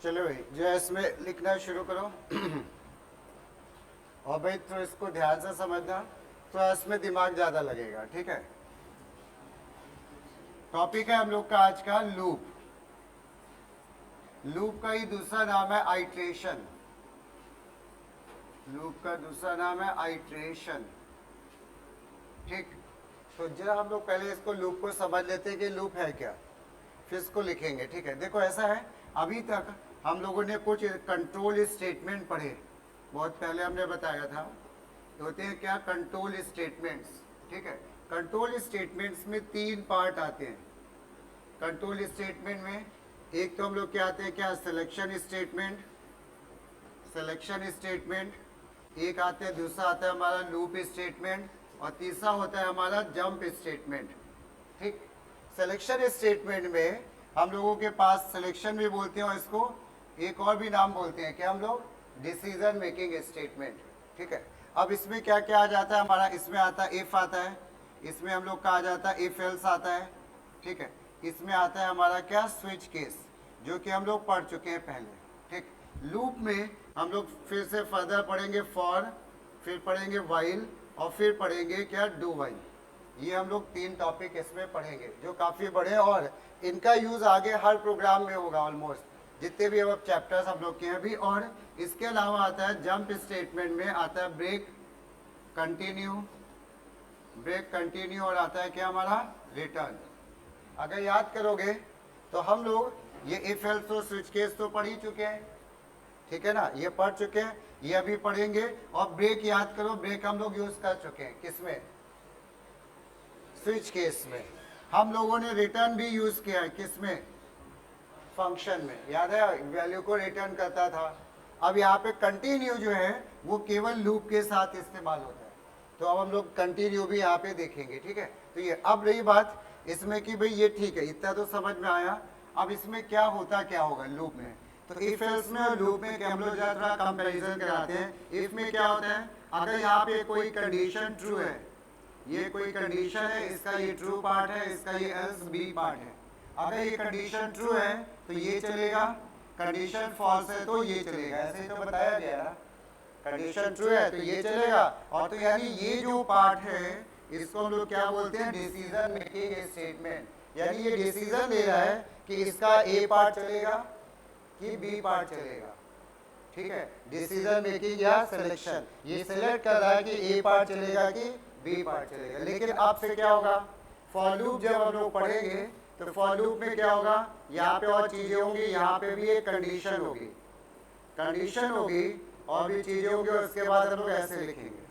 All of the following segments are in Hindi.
चलो भाई जो है इसमें लिखना शुरू करो। और भाई तो इसको ध्यान से समझना, तो इसमें दिमाग ज़्यादा लगेगा, ठीक है। टॉपिक है हम लोग का आज का लूप। लूप का ही दूसरा नाम है आइट्रेशन। लूप का दूसरा नाम है आइट्रेशन, ठीक। तो जरा हम लोग पहले इसको लूप को समझ लेते हैं कि लूप है क्या, फिर इसको लिखेंगे, ठीक है। देखो ऐसा है, अभी तक हम लोगों ने कुछ कंट्रोल स्टेटमेंट पढ़े, बहुत पहले हमने बताया था। तो होते हैं क्या कंट्रोल स्टेटमेंट्स, ठीक है। कंट्रोल स्टेटमेंट्स में 3 पार्ट आते हैं। कंट्रोल स्टेटमेंट में एक तो हम लोग क्या आते हैं, क्या सिलेक्शन स्टेटमेंट, सिलेक्शन स्टेटमेंट एक आते हैं, दूसरा आता है हमारा लूप स्टेटमेंट, और तीसरा होता है हमारा जंप स्टेटमेंट, ठीक। सिलेक्शन स्टेटमेंट में हम लोगों के पास सिलेक्शन भी बोलते हैं और इसको एक और भी नाम बोलते हैं, क्या हम लोग डिसीजन मेकिंग स्टेटमेंट, ठीक है। अब इसमें क्या क्या आ जाता है हमारा, इसमें आता है इफ आता है, इसमें हम लोग का आ जाता है इफ एल्स आता है, ठीक है। इसमें आता है हमारा क्या स्विच केस, जो कि हम लोग पढ़ चुके हैं पहले, ठीक। लूप में हम लोग फिर से फर्दर पढ़ेंगे फॉर, फिर पढ़ेंगे वाइल, और फिर पढ़ेंगे क्या डू वाइल। ये हम लोग 3 टॉपिक इसमें पढ़ेंगे जो काफ़ी बड़े, और इनका यूज़ आगे हर प्रोग्राम में होगा ऑलमोस्ट, जितने भी अब चैप्टर्स हम लोग के हैं अभी। और इसके अलावा आता है जंप स्टेटमेंट में आता है ब्रेक, कंटिन्यू, ब्रेक कंटिन्यू, और आता है क्या हमारा रिटर्न। अगर याद करोगे तो हम लोग ये इफ एल्स तो स्विच केस तो पढ़ ही चुके हैं, ठीक है ना, ये पढ़ चुके हैं, ये अभी पढ़ेंगे। और ब्रेक याद करो, ब्रेक हम लोग यूज कर चुके हैं किसमें, स्विच केस में। हम लोगों ने रिटर्न भी यूज किया है किसमें, फंक्शन में, याद है, वैल्यू को रिटर्न करता था। अब यहाँ पे कंटिन्यू जो है वो केवल लूप के साथ इस्तेमाल होता है, तो अब हम लोग कंटिन्यू भी यहाँ पे देखेंगे, ठीक है। तो ये अब रही बात इसमें कि भाई ये ठीक है, इतना तो समझ में आया। अब इसमें क्या होता क्या होगा लूप में, तो इफ एल्स में और लूप में हम लोग थोड़ा कंपेरिजन कराते हैं। इफ में क्या होता है, अगर यहाँ पे कोई कंडीशन ट्रू है, ये कोई कंडीशन है, इसका ये ट्रू पार्ट है, इसका ये एल्स बी पार्ट है। अगर ये कंडीशन ट्रू है तो ये चलेगा, कंडीशन फॉल्स है तो ये चलेगा, ऐसे ही तो बताया गया ना। कंडीशन ट्रू है तो ये चलेगा, और तो यानी ये जो पार्ट है इसको हम लोग क्या बोलते हैं, डिसीजन मेकिंग स्टेटमेंट। यानी ये डिसीजन ले रहा है कि इसका ए पार्ट चलेगा कि बी पार्ट चलेगा, ठीक है। डिसीजन मेकिंग या सिलेक्शन, ये सिलेक्ट कर रहा है कि ए पार्ट चलेगा कि बी पार्ट चलेगा। लेकिन अब से क्या होगा, फॉर लूप जब हम लोग पढ़ेंगे तो फॉर लूप में क्या होगा, यहाँ पे और चीजें होंगी, यहाँ पे भी एक कंडीशन होगी, कंडीशन होगी और भी चीजें होंगी, और उसके बाद हम लोग ऐसे लिखेंगे।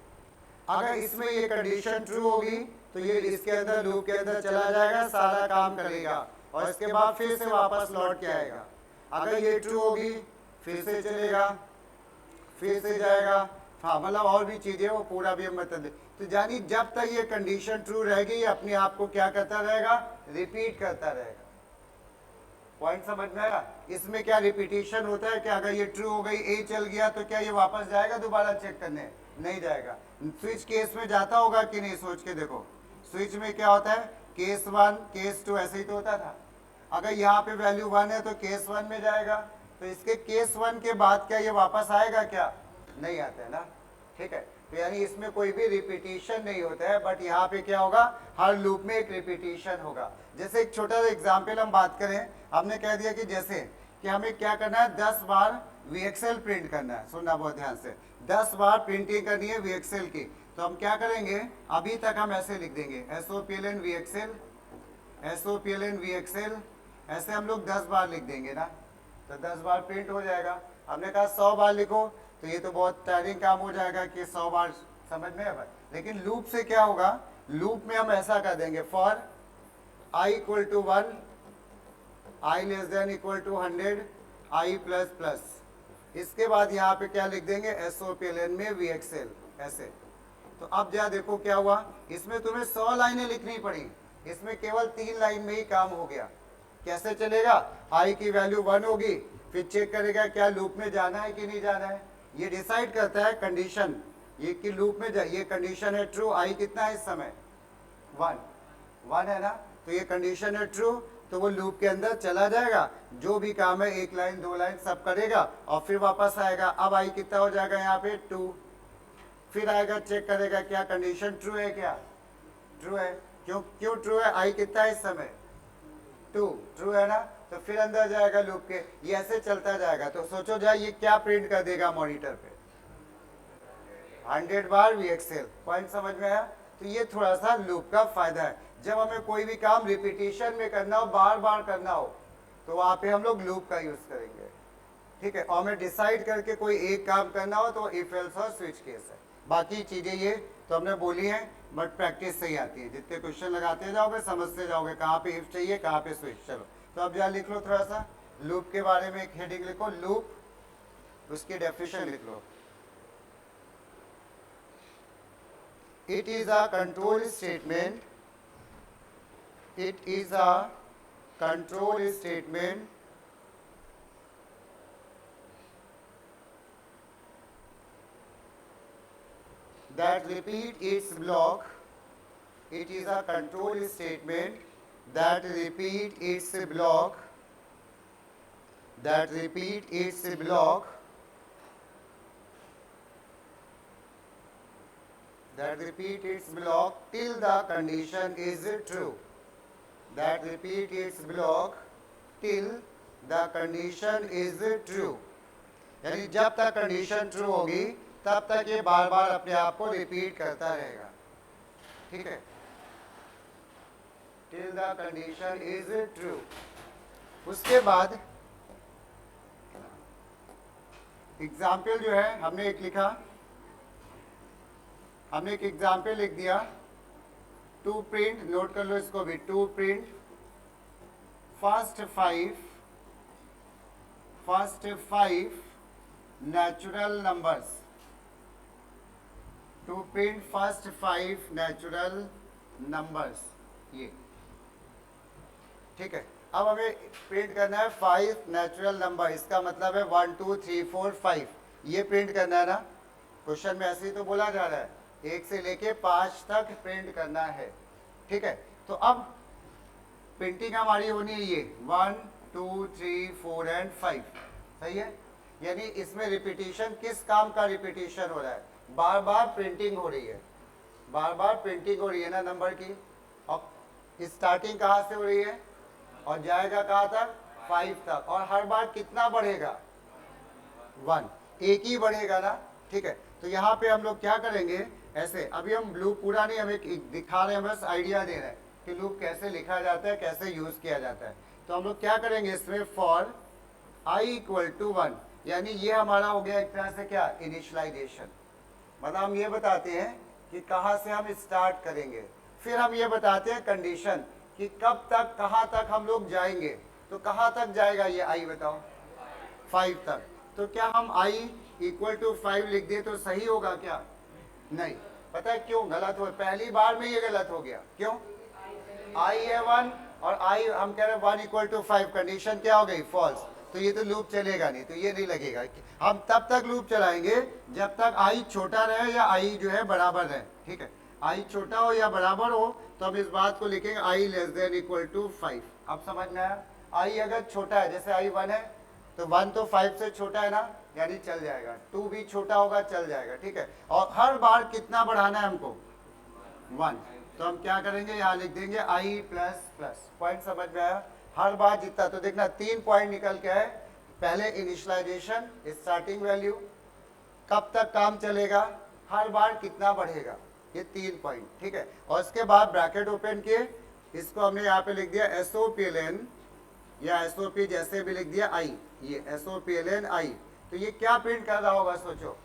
अगर इसमें ये कंडीशन ट्रू होगी तो ये इसके अंदर लूप के अंदर चला जाएगा, सारा काम करेगा, और इसके बाद फिर से वापस लौट के आएगा। अगर ये ट्रू होगी फिर से चलेगा, फिर से जाएगा, हाँ मतलब और भी चीजें वो पूरा भी हम बता दें। तो यानी जब तक ये कंडीशन ट्रू रहेगी ये अपने आप को क्या करता रहेगा, रिपीट करता रहेगा। पॉइंट समझ में आया। इसमें क्या रिपीटिशन होता है कि अगर ये ट्रू हो गई, ए चल गया, तो क्या ये वापस जाएगा दोबारा चेक करने, नहीं जाएगा। स्विच केस में जाता होगा कि नहीं, सोच के देखो, स्विच में क्या होता है, केस 1 केस 2 ऐसे ही तो होता था। अगर यहाँ पे वैल्यू 1 है तो केस 1 में जाएगा, तो इसके केस 1 के बाद क्या ये वापस आएगा, क्या नहीं आता है ना, ठीक है। तो यानी इसमें कोई भी रिपीटिशन नहीं होता है, बट यहाँ पे क्या होगा, हर लूप में एक रिपीटिशन होगा। जैसे एक छोटा सा एग्जाम्पल हम बात करें, हमने कह दिया कि जैसे कि हमें क्या करना है, 10 बार VXL प्रिंट करना है, सुनना बहुत ध्यान से, 10 बार प्रिंटिंग करनी है VXL की। तो हम क्या करेंगे, अभी तक हम ऐसे लिख देंगे SOPLN VXL, SOPLN VXL, ऐसे हम लोग 10 बार लिख देंगे ना, तो 10 बार प्रिंट हो जाएगा। हमने कहा 100 बार लिखो तो ये तो बहुत टायरिंग काम हो जाएगा कि 100 बार, समझ में है। लेकिन लूप से क्या होगा, लूप में हम ऐसा कर देंगे, for i equal to 1, i less than equal to 100, i plus plus, इसके बाद यहाँ पे क्या लिख देंगे, SOPLN में VXL, ऐसे। तो अब जरा देखो क्या हुआ, इसमें तुम्हें 100 लाइनें लिखनी पड़ी, इसमें केवल 3 लाइन में ही काम हो गया। कैसे चलेगा, i की वैल्यू 1 होगी, फिर चेक करेगा क्या लूप में जाना है कि नहीं जाना है। ये डिसाइड करता है कंडीशन, ये कि लूप में ये कंडीशन है ट्रू, i कितना है इस समय 1 है ना, तो ये कंडीशन है ट्रू, तो वो लूप के अंदर चला जाएगा, जो भी काम है 1 लाइन 2 लाइन सब करेगा और फिर वापस आएगा। अब आई कितना हो जाएगा यहाँ पे 2, फिर आएगा चेक करेगा क्या कंडीशन ट्रू है, क्या ट्रू है, क्यों ट्रू है, आई कितना है इस समय 2, ट्रू है ना, तो फिर अंदर जाएगा लूप के, ये ऐसे चलता जाएगा। तो सोचो जाए ये क्या प्रिंट कर देगा मॉनिटर पे, 100 बार VXL। पॉइंट समझ में आया? तो ये थोड़ा सा लूप का फायदा है। जब हमें कोई भी काम रिपीटिशन में करना हो, बार बार करना हो, तो वहां पे हम लोग लूप का यूज करेंगे, ठीक है। और हमें डिसाइड करके कोई एक काम करना हो तो इफ एल्स और स्विच केस है। बाकी चीजें ये तो हमने बोली हैं, बट प्रैक्टिस से ही आती है। जितने क्वेश्चन लगाते जाओगे समझते जाओगे कहाँ पे इफ चाहिए कहाँ पे स्विच। चलो तो अब जरा लिख लो थोड़ा सा लूप के बारे में, एक हेडिंग लिखो लूप, उसकी डेफिनेशन लिख लो। It is a control statement. It is a control statement that repeat its block. It is a control statement that repeat its block. That repeat its block. That repeat its block till the condition is true. That repeat its block till the condition is true. यानी जब तक कंडीशन ट्रू होगी तब तक ये बार बार अपने आप को रिपीट करता रहेगा, ठीक है। till the condition is true. उसके बाद एग्जाम्पल जो है हमने एक लिखा, हमने एक एग्जाम्पल लिख दिया टू प्रिंट, नोट कर लो इसको भी, to print first five natural numbers, to print first 5 natural numbers, ये ठीक है। अब हमें प्रिंट करना है 5 नेचुरल नंबर, इसका मतलब है 1 2 3 4 5, ये प्रिंट करना है ना। क्वेश्चन में ऐसे ही तो बोला जा रहा है 1 से लेके 5 तक प्रिंट करना है, ठीक है। तो अब प्रिंटिंग हमारी होनी है ये 1 2 3 4 एंड 5, सही है। यानी इसमें रिपीटिशन, किस काम का रिपीटिशन हो रहा है, बार बार प्रिंटिंग हो रही है, बार बार प्रिंटिंग हो रही है ना नंबर की। और स्टार्टिंग कहाँ से हो रही है और जाएगा कहाँ तक 5 तक, और हर बार कितना बढ़ेगा 1, एक ही बढ़ेगा ना, ठीक है। तो यहाँ पे हम लोग क्या करेंगे, ऐसे अभी हम लूप पूरा नहीं, हम एक दिखा रहे हैं, बस आइडिया दे रहे हैं कि लूप कैसे लिखा जाता है, कैसे यूज किया जाता है। तो हम लोग क्या करेंगे इसमें, फॉर i इक्वल टू 1, यानी ये हमारा हो गया एक तरह से क्या, इनिशियलाइजेशन। मतलब हम ये बताते हैं कि कहाँ से हम स्टार्ट करेंगे, फिर हम ये बताते हैं कंडीशन कि कब तक कहाँ तक हम लोग जाएंगे। तो कहाँ तक जाएगा ये i बताओ, 5 तक। तो क्या हम i इक्वल टू 5 लिख दे तो सही होगा क्या, नहीं। पता है क्यों गलत हो, पहली बार में ये गलत हो गया, क्यों, i है 1 और i हम कह रहे हैं 1 इक्वल टू 5, कंडीशन क्या हो गई, फॉल्स। तो ये तो लूप चलेगा नहीं, तो ये नहीं लगेगा। हम तब तक लूप चलाएंगे जब तक i छोटा रहे या i जो है बराबर रहे, ठीक है। i छोटा हो या बराबर हो तो हम इस बात को लिखेंगे i less than equal to 5। अब समझ में आया, i अगर छोटा है, जैसे i 1 है तो 1 तो 5 से छोटा है ना, यानी चल जाएगा, 2 भी छोटा होगा चल जाएगा, ठीक है। और हर बार कितना बढ़ाना है हमको, 1, तो हम क्या करेंगे, यहाँ लिख देंगे i प्लस प्लस। पॉइंट समझ में आया, हर बार जितना, तो देखना 3 पॉइंट निकल के है, पहले इनिशियलाइजेशन, स्टार्टिंग वैल्यू, कब तक काम चलेगा, हर बार कितना बढ़ेगा, ये 3 पॉइंट, ठीक है। और इसके बाद ब्रैकेट ओपन किए, इसको हमने यहाँ पे लिख दिया SOPLN या SOP जैसे भी लिख दिया i, ये SOPLN i। तो ये क्या प्रिंट कर रहा होगा सोचो,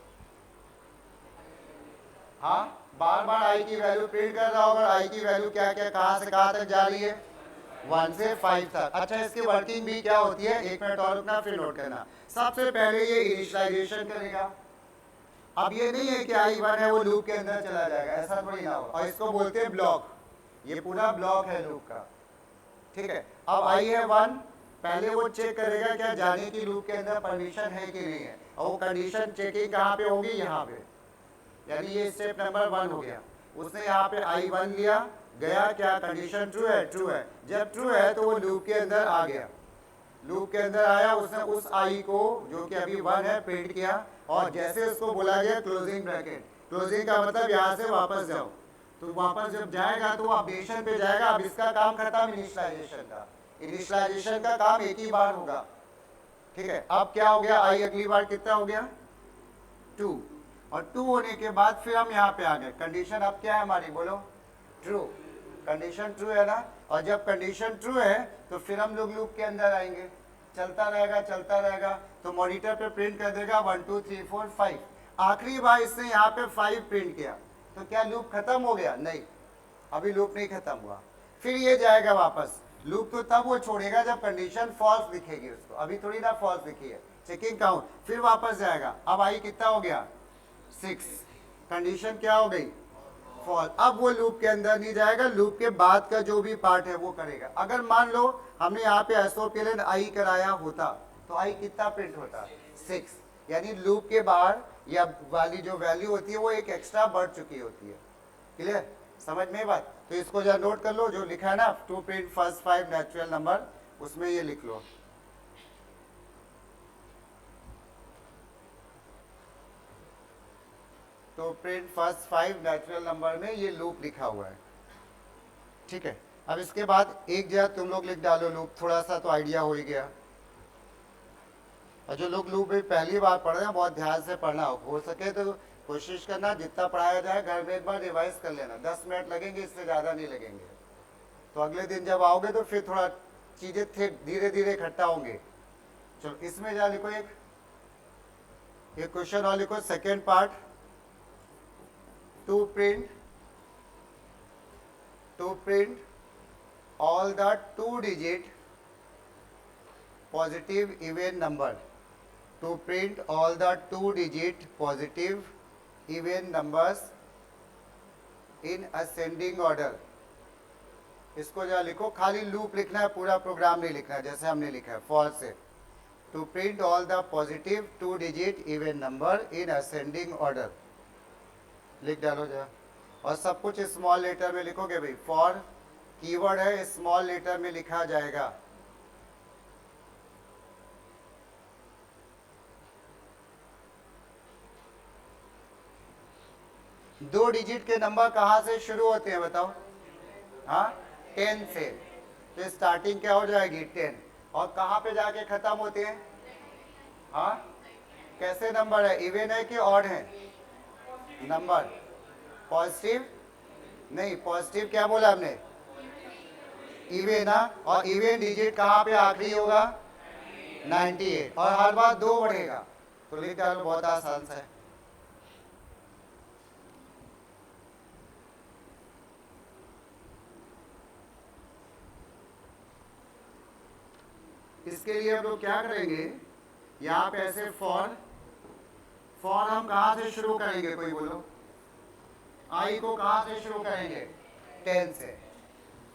हाँ बार बार i की वैल्यू प्रिंट कर रहा होगा। i की वैल्यू क्या क्या कहाँ से कहाँ तक जा रही है, 1 से 5 तक। अच्छा इसकी वर्किंग भी क्या होती है, 1 मिनट और रुकना फिर नोट करना। सबसे पहले ये इनिशियलाइजेशन करेगा। अब ये नहीं है कि i1 है वो लूप के अंदर चला जाएगा, ऐसा थोड़ी ना हो। और इसको बोलते हैं ब्लॉक, ये पूरा ब्लॉक है लूप का, ठीक है। अब i है 1, पहले वो चेक करेगा क्या जाने की लूप के अंदर परमिशन है कि नहीं है, और वो कंडीशन चेकिंग कहाँ पे होगी, यहाँ पे, यानी ये स्टेप नंबर 1 हो गया। उसने यहाँ पे i1 लिया, गया क्या, कंडीशन ट्रू है, ट्रू है। जब ट्रू है तो वो लूप के अंदर आ गया, लूप के अंदर आया, उसने उस आई को जो कि अभी 1 है प्रिंट किया, और जैसे उसको बोला गया क्लोजिंग ब्रैकेट, क्लोजिंग का मतलब यहाँ से वापस जाओ, तो वापस जब जाएगा तो अपडेशन पे जाएगा। अब इसका काम खत्म इनिशियलाइजेशन का, इनिशियलाइजेशन का काम एक ही बार होगा, ठीक है। अब क्या हो गया, आई अगली बार कितना हो गया 2, और 2 होने के बाद फिर हम यहाँ पे आ गए, कंडीशन अब क्या है हमारी, बोलो ट्रू, कंडीशन ट्रू है ना। और जब कंडीशन ट्रू है तो फिर हम लोग लूप के अंदर आएंगे, चलता रहेगा चलता रहेगा, तो मॉनिटर पे प्रिंट कर देगा 1 2 3 4 5। आखिरी बार इसने यहाँ पे 5 प्रिंट किया, तो क्या लूप खत्म हो गया, नहीं, अभी लूप नहीं खत्म हुआ। फिर ये जाएगा वापस, लूप तो तब वो छोड़ेगा जब कंडीशन फॉल्स दिखेगी उसको, अभी थोड़ी ना फॉल्स दिखी है, चेकिंग काउंट, फिर वापस जाएगा। अब आई कितना हो गया 6, कंडीशन क्या हो गई फॉल, अब वो लूप के अंदर नहीं जाएगा, लूप के बाद का जो भी पार्ट है वो करेगा। अगर मान लो हमने यहाँ पे एसओपीएलएन आई कराया होता तो आई कितना प्रिंट होता 6, यानी लूप के बाहर या वाली जो वैल्यू होती है वो एक एक्स्ट्रा बढ़ चुकी होती है। क्लियर, समझ में बात। तो इसको जरा नोट कर लो, जो लिखा है ना to print first 5 natural number, उसमें ये लिख लो। तो प्रिंट फर्स्ट 5 नेचुरल नंबर में ये लूप लिखा हुआ है, ठीक है। अब इसके बाद एक जगह तुम लोग लिख डालो लूप, थोड़ा सा तो आइडिया हो ही गया। और जो लोग लूप भी पहली बार पढ़ रहे हैं बहुत ध्यान से पढ़ना, हो सके तो कोशिश करना जितना पढ़ाया जाए घर में एक बार रिवाइज कर लेना, 10 मिनट लगेंगे, इससे ज़्यादा नहीं लगेंगे। तो अगले दिन जब आओगे तो फिर थोड़ा चीज़ें थे धीरे धीरे इकट्ठा होंगे। चलो इसमें जा लिखो, एक क्वेश्चन और लिखो, second part, to print all the 2-digit positive even number, to print all the 2-digit positive even numbers in ascending order। इसको जरा लिखो, खाली लूप लिखना है, पूरा प्रोग्राम नहीं लिखना है जैसे हमने लिखा है फॉर से। To print all the positive 2-digit even number in ascending order, लिख डालो जरा। और सब कुछ स्मॉल लेटर में लिखोगे भाई, फॉर कीवर्ड है, स्मॉल लेटर में लिखा जाएगा। दो डिजिट के नंबर कहां से शुरू होते हैं बताओ, हाँ 10 से, तो स्टार्टिंग क्या हो जाएगी 10, और कहां पे जाके खत्म होते हैं, हाँ कैसे नंबर है, इवन है कि ऑड है नंबर, पॉजिटिव नहीं, पॉजिटिव क्या बोला हमने, इवन ना, और इवन डिजिट कहाँ पे आखिरी होगा 98, और हर बार 2 बढ़ेगा, तो लिख डालो, बहुत आसान सा है। इसके लिए हम लोग क्या करेंगे, यहाँ पे ऐसे फॉर हम कहाँ से शुरू करेंगे, कोई बोलो, आई को कहाँ से शुरू करेंगे 10 से,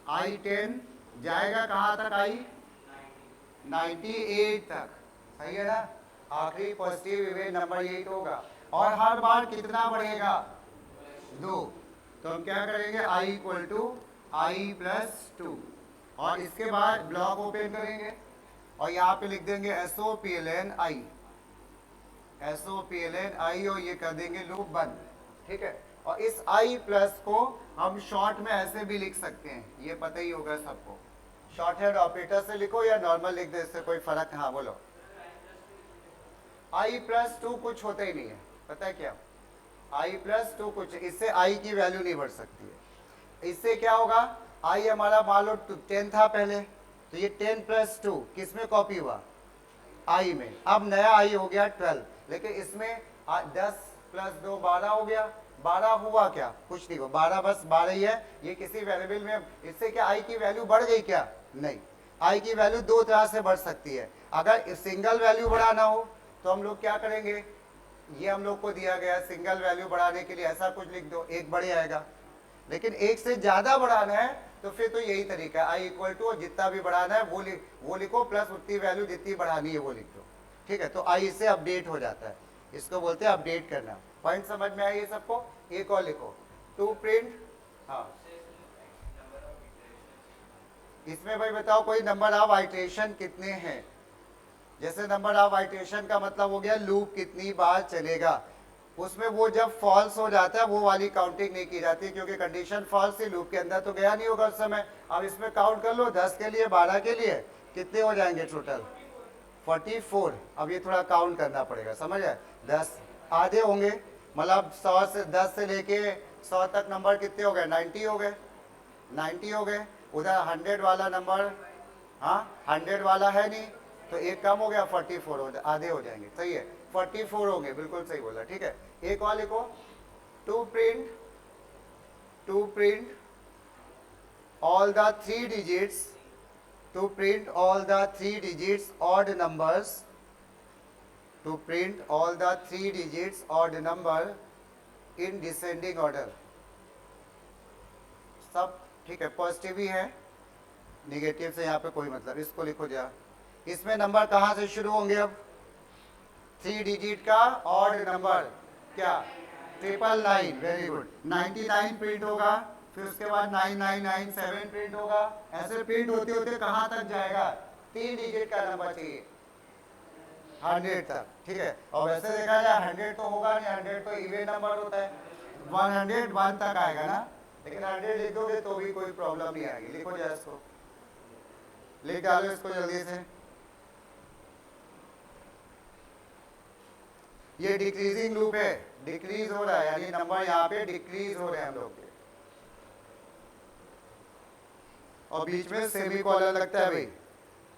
आई 10 जाएगा कहाँ तक, आई 98 तक, सही है ना, आखिरी पॉजिटिव इवन नंबर 8 होगा, और हर बार कितना बढ़ेगा 2, तो हम क्या करेंगे, आई इक्वल टू आई प्लस 2, और इसके बाद ब्लॉक ओपन करेंगे और यहाँ पे लिख देंगे SOPLN आई, SOPLN आई, और ये कर देंगे लूप बंद, ठीक है। और इस आई प्लस को हम शॉर्ट में ऐसे भी लिख सकते हैं, ये पता ही होगा सबको, शॉर्ट हैंड ऑपरेटर से लिखो या नॉर्मल लिख दे, इससे कोई फर्क, हाँ बोलो, आई प्लस 2 कुछ होता ही नहीं है, पता है क्या, आई प्लस 2 कुछ, इससे आई की वैल्यू नहीं बढ़ सकती है। इससे क्या होगा, आई हमारा मान लो 10 था पहले, तो ये 10 प्लस 2 किस में कॉपी हुआ, आई में, अब नया आई हो गया 12, लेकिन इसमें 10 प्लस 2 12 हो गया, 12 हुआ क्या, कुछ नहीं हुआ, 12 बस 12 ही है, ये किसी वेरिएबल में, इससे क्या आई की वैल्यू बढ़ गई क्या, नहीं, आई की वैल्यू 2 तरह से बढ़ सकती है। अगर सिंगल वैल्यू बढ़ाना हो तो हम लोग क्या करेंगे, ये हम लोग को दिया गया सिंगल वैल्यू बढ़ाने के लिए ऐसा कुछ लिख दो, 1 बढ़ जाएगा, लेकिन 1 से ज्यादा बढ़ाना है तो फिर तो यही तरीका है, आई इक्वल टू, जितना भी बढ़ाना है वो लिखो, प्लस उतनी वैल्यू जितनी बढ़ानी है वो लिख दो, ठीक है। तो आई इससे अपडेट हो जाता है, इसको बोलते हैं अपडेट करना। पॉइंट समझ में आया ये सबको, एक और लिखो, टू प्रिंट, हाँ इसमें भाई बताओ कोई नंबर ऑफ आइट्रेशन कितने हैं। जैसे नंबर ऑफ आइट्रेशन का मतलब हो गया लूप कितनी बार चलेगा, उसमें वो जब फॉल्स हो जाता है वो वाली काउंटिंग नहीं की जाती, क्योंकि कंडीशन फॉल्स थी, लूप के अंदर तो गया नहीं होगा उस समय। अब इसमें काउंट कर लो 10 के लिए 12 के लिए कितने हो जाएंगे टोटल 44। अब ये थोड़ा काउंट करना पड़ेगा, समझ आए। 10 आधे होंगे, मतलब 100 से 10 से लेके 100 तक नंबर कितने हो गए 90 हो गए, 90 हो गए। उधर 100 वाला नंबर, हाँ 100 वाला है नहीं, तो एक कम हो गया 44 हो आधे हो जाएंगे, सही है 44 होंगे, बिल्कुल सही बोला, ठीक है। एक और लिखो, to print all the 3 digits, to print all the 3 digits odd numbers, to print all the 3 digits odd number in descending order. सब ठीक है, पॉजिटिव ही है, निगेटिव से यहाँ पे कोई मतलब, इसको लिखो जा। इसमें नंबर कहाँ से शुरू होंगे अब, 3 डिजिट का ऑड नंबर क्या 999, वेरी गुड। 99 प्रिंट होगा, फिर उसके बाद 9997 प्रिंट होगा, ऐसे प्रिंट होते होते कहाँ तक जाएगा, 3 डिजिट का नंबर चाहिए 100 तक, ठीक है। और वैसे देखा जाए 100 तो होगा नहीं, 100 तो इवन नंबर होता है, 101 तक आएगा ना, लेकिन 100 लिख दोगे तो भी कोई प्रॉब्लम नहीं आएगी। लिखो जाए इसको, लिख डालो इसको जल्दी से। ये डिक्रीजिंग लूप है, डिक्रीज हो रहा है, यानी नंबर यहाँ पे डिक्रीज हो रहे हैं हम लोग के, और बीच में सेमी कॉलर लगता है भाई,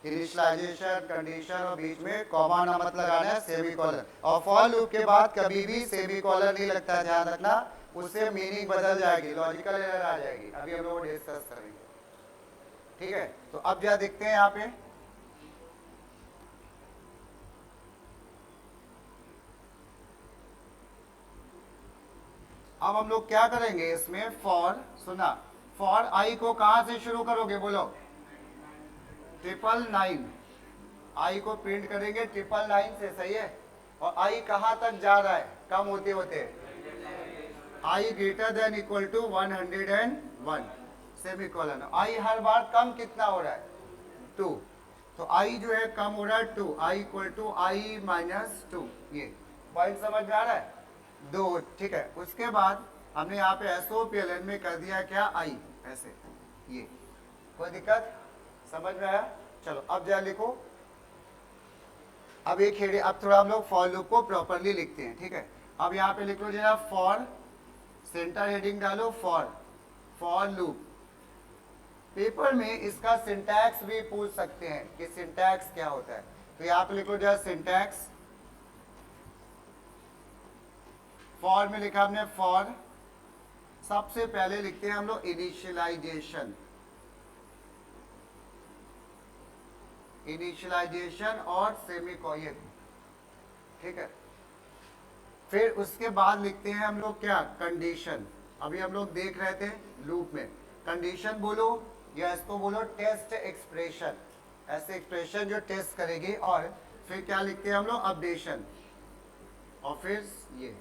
इनिशियलाइजेशन कंडीशन और बीच में कॉमा ना मत लगाना है, सेमी कॉलर। और फॉर लूप के बाद कभी भी सेमी कॉलर नहीं लगता है, ध्यान रखना, उससे मीनिंग बदल जाएगी, लॉजिकल एरर आ जाएगी, अभी हम लोग डिस्कस करेंगे, ठीक है। तो अब क्या देखते हैं यहाँ पे, अब हम लोग क्या करेंगे इसमें, फॉर सुना, फॉर आई को कहां से शुरू करोगे बोलो, 999, आई को प्रिंट करेंगे 999 से, सही है। और आई कहां तक जा रहा है कम होते होते, I greater than equal to 101 semicolon. I हर बार कम कितना हो रहा है 2, तो आई जो है कम हो रहा है 2, आई इक्वल टू आई माइनस 2, ये पॉइंट समझ में आ रहा है 2, ठीक है। उसके बाद हमने यहाँ पे SOPLN में कर दिया क्या, आई ऐसे, ये कोई दिक्कत समझ में आया। चलो अब जरा लिखो, अब एक हेडिंग, अब थोड़ा हम लोग फॉर लूप को प्रॉपरली लिखते हैं, ठीक है। अब यहाँ पे लिख लो जरा, फॉर सेंटर हेडिंग डालो, फॉर लूप। पेपर में इसका सिंटैक्स भी पूछ सकते हैं कि सिंटैक्स क्या होता है, तो यहाँ पे लिख लो जरा सिंटैक्स। फॉर में लिखा हमने फॉर, सबसे पहले लिखते हैं हम लोग इनिशियलाइजेशन, इनिशियलाइजेशन और सेमीकोलन, ठीक है। फिर उसके बाद लिखते हैं हम लोग क्या, कंडीशन। अभी हम लोग देख रहे थे लूप में, कंडीशन बोलो या इसको बोलो टेस्ट एक्सप्रेशन, ऐसे एक्सप्रेशन जो टेस्ट करेगी। और फिर क्या लिखते हैं हम लोग, अपडेशन, और फिर ये,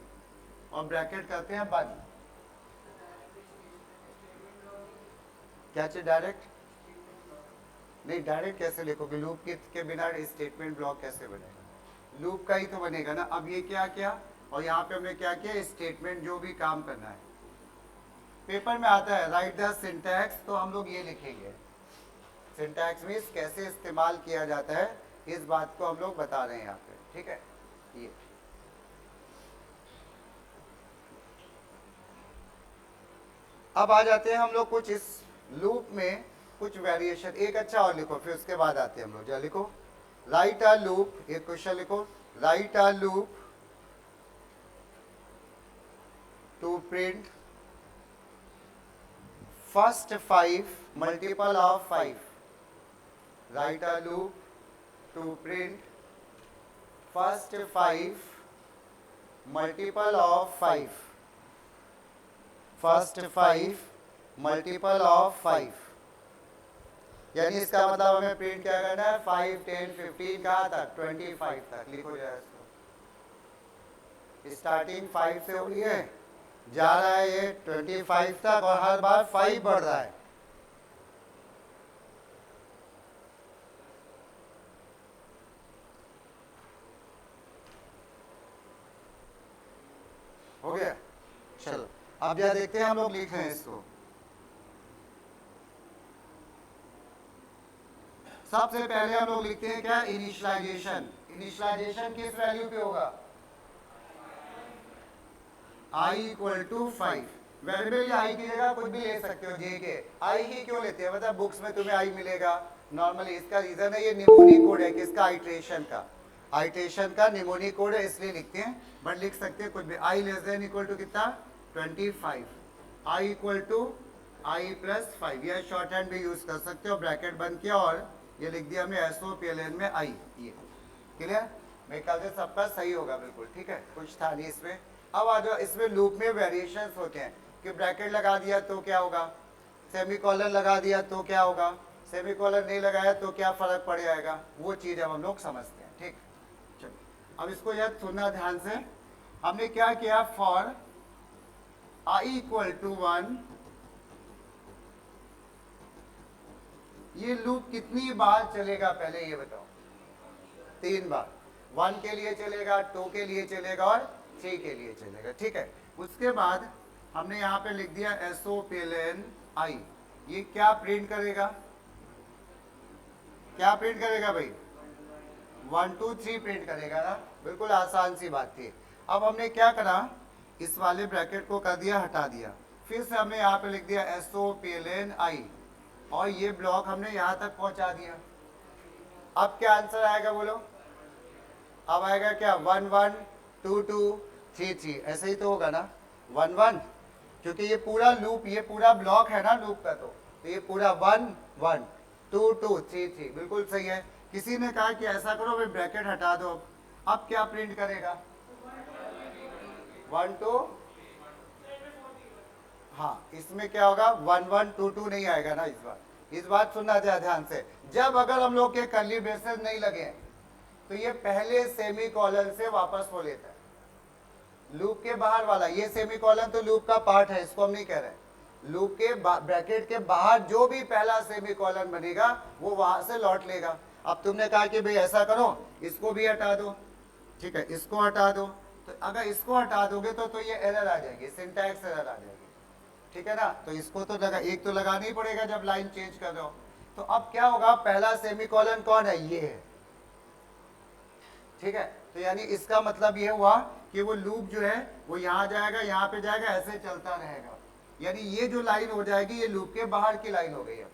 और ब्रैकेट करते हैं बंद। क्या चाहिए, डायरेक्ट नहीं, डायरेक्ट कैसे लिखोगे, लूप के बिना स्टेटमेंट ब्लॉक कैसे बनेगा, लूप का ही तो बनेगा ना। अब ये क्या किया, और यहाँ पे हमने क्या किया, स्टेटमेंट जो भी काम करना है पेपर में आता है, राइट द सिंटैक्स, तो हम लोग ये लिखेंगे, सिंटैक्स मीन्स कैसे इस्तेमाल किया जाता है, इस बात को हम लोग बता रहे हैं यहाँ पे, ठीक है। ये अब आ जाते हैं हम लोग कुछ इस लूप में कुछ वेरिएशन, एक अच्छा और लिखो, फिर उसके बाद आते हैं हम लोग, जरा लिखो, राइट अ लूप, एक क्वेश्चन लिखो, write a loop to print first 5 multiple of 5, write a loop to print first 5 multiple of 5, first 5 multiple of 5, यानी इसका मतलब हमें प्रिंट क्या करना है, 5 10 15 कहाँ तक, 25 तक। लिखो जाए इसको, स्टार्टिंग 5 से हो रही है, जा रहा है ये 25 तक, और हर बार 5 बढ़ रहा है, अब जरा देखते हैं हम लोग लिख रहे हैं इसको। सबसे पहले हम लोग लिखते हैं क्या, इनिशियलाइजेशन। इनिशियलाइजेशन किस वैल्यू पे होगा, i इक्वल टू 5। वेरिएबल या i की जगह कुछ भी ले सकते हो, जे के। i ही क्यों लेते हैं, मतलब बुक्स में तुम्हें i मिलेगा नॉर्मली, इसका रीजन है ये निमोनिक कोड है किसका, आइट्रेशन का। आइट्रेशन का निमोनिक कोड है इसलिए लिखते हैं, बट लिख सकते हैं कुछ भी। i less than equal to कितना 25, i equal to i plus 5, यह शॉर्ट हैंड भी यूज कर सकते हो। ब्रैकेट बंद किया और ये लिख दिया हमने SOPLN में i। ये क्लियर, मेरे ख्याल से सबका सही होगा बिल्कुल, ठीक है, कुछ था नहीं इसमें। अब आ जाओ, इसमें लूप में वेरिएशंस होते हैं कि ब्रैकेट लगा दिया तो क्या होगा, सेमीकोलन लगा दिया तो क्या होगा, सेमीकोलन नहीं लगाया तो क्या फर्क पड़ जाएगा, वो चीज अब हम लोग समझते हैं, ठीक। चलो अब इसको याद सुनना ध्यान से। हमने क्या किया, फॉर i इक्वल टू 1, ये लूप कितनी बार चलेगा पहले ये बताओ, 3 बार। 1 के लिए चलेगा, 2 के लिए चलेगा और 3 के लिए चलेगा, ठीक है। उसके बाद हमने यहाँ पे लिख दिया SOPLN i, ये क्या प्रिंट करेगा, क्या प्रिंट करेगा भाई, 1 2 3 प्रिंट करेगा ना, बिल्कुल आसान सी बात थी। अब हमने क्या करा, इस वाले ब्रैकेट को कर दिया, हटा दिया, फिर से हमने यहाँ पे लिख दिया SOPLN i और ये ब्लॉक हमने यहाँ तक पहुंचा दिया। अब क्या आंसर आएगा बोलो, अब आएगा क्या 1 1 2 2 3 3, ऐसे ही तो होगा ना 1 1, क्योंकि ये पूरा लूप, ये पूरा ब्लॉक है ना लूप का, तो ये पूरा 1 1 2 2 3 3 बिल्कुल सही है। किसी ने कहा कि ऐसा करो भाई ब्रैकेट हटा दो, अब क्या प्रिंट करेगा 1 2, हाँ इसमें क्या होगा 1 1 2 2 नहीं आएगा ना इस बार। इस बात सुनना चाहिए ध्यान से, जब अगर हम लोग के कर्ली ब्रेसेस नहीं लगे तो ये पहले सेमीकोलन से वापस हो लेता है, लूप के बाहर वाला। ये सेमीकोलन तो लूप का पार्ट है, इसको हम नहीं कह रहे। लूप के ब्रैकेट के बाहर जो भी पहला सेमीकोलन बनेगा वो वहां से लौट लेगा। अब तुमने कहा कि भाई ऐसा करो, इसको भी हटा दो, ठीक है, इसको हटा दो, तो अगर इसको हटा दोगे तो ये एरर आ जाएगी, सिंटैक्स एरर आ जाएगी, ठीक है ना। तो इसको तो लगा, एक तो लगाना ही पड़ेगा जब लाइन चेंज कर दो। तो अब क्या होगा, पहला सेमीकोलन कौन है, ये है, ठीक है। तो यानी इसका मतलब ये हुआ कि वो लूप जो है वो यहाँ जाएगा, यहाँ पे जाएगा, ऐसे चलता रहेगा। यानी ये जो लाइन हो जाएगी ये लूप के बाहर की लाइन हो गई है,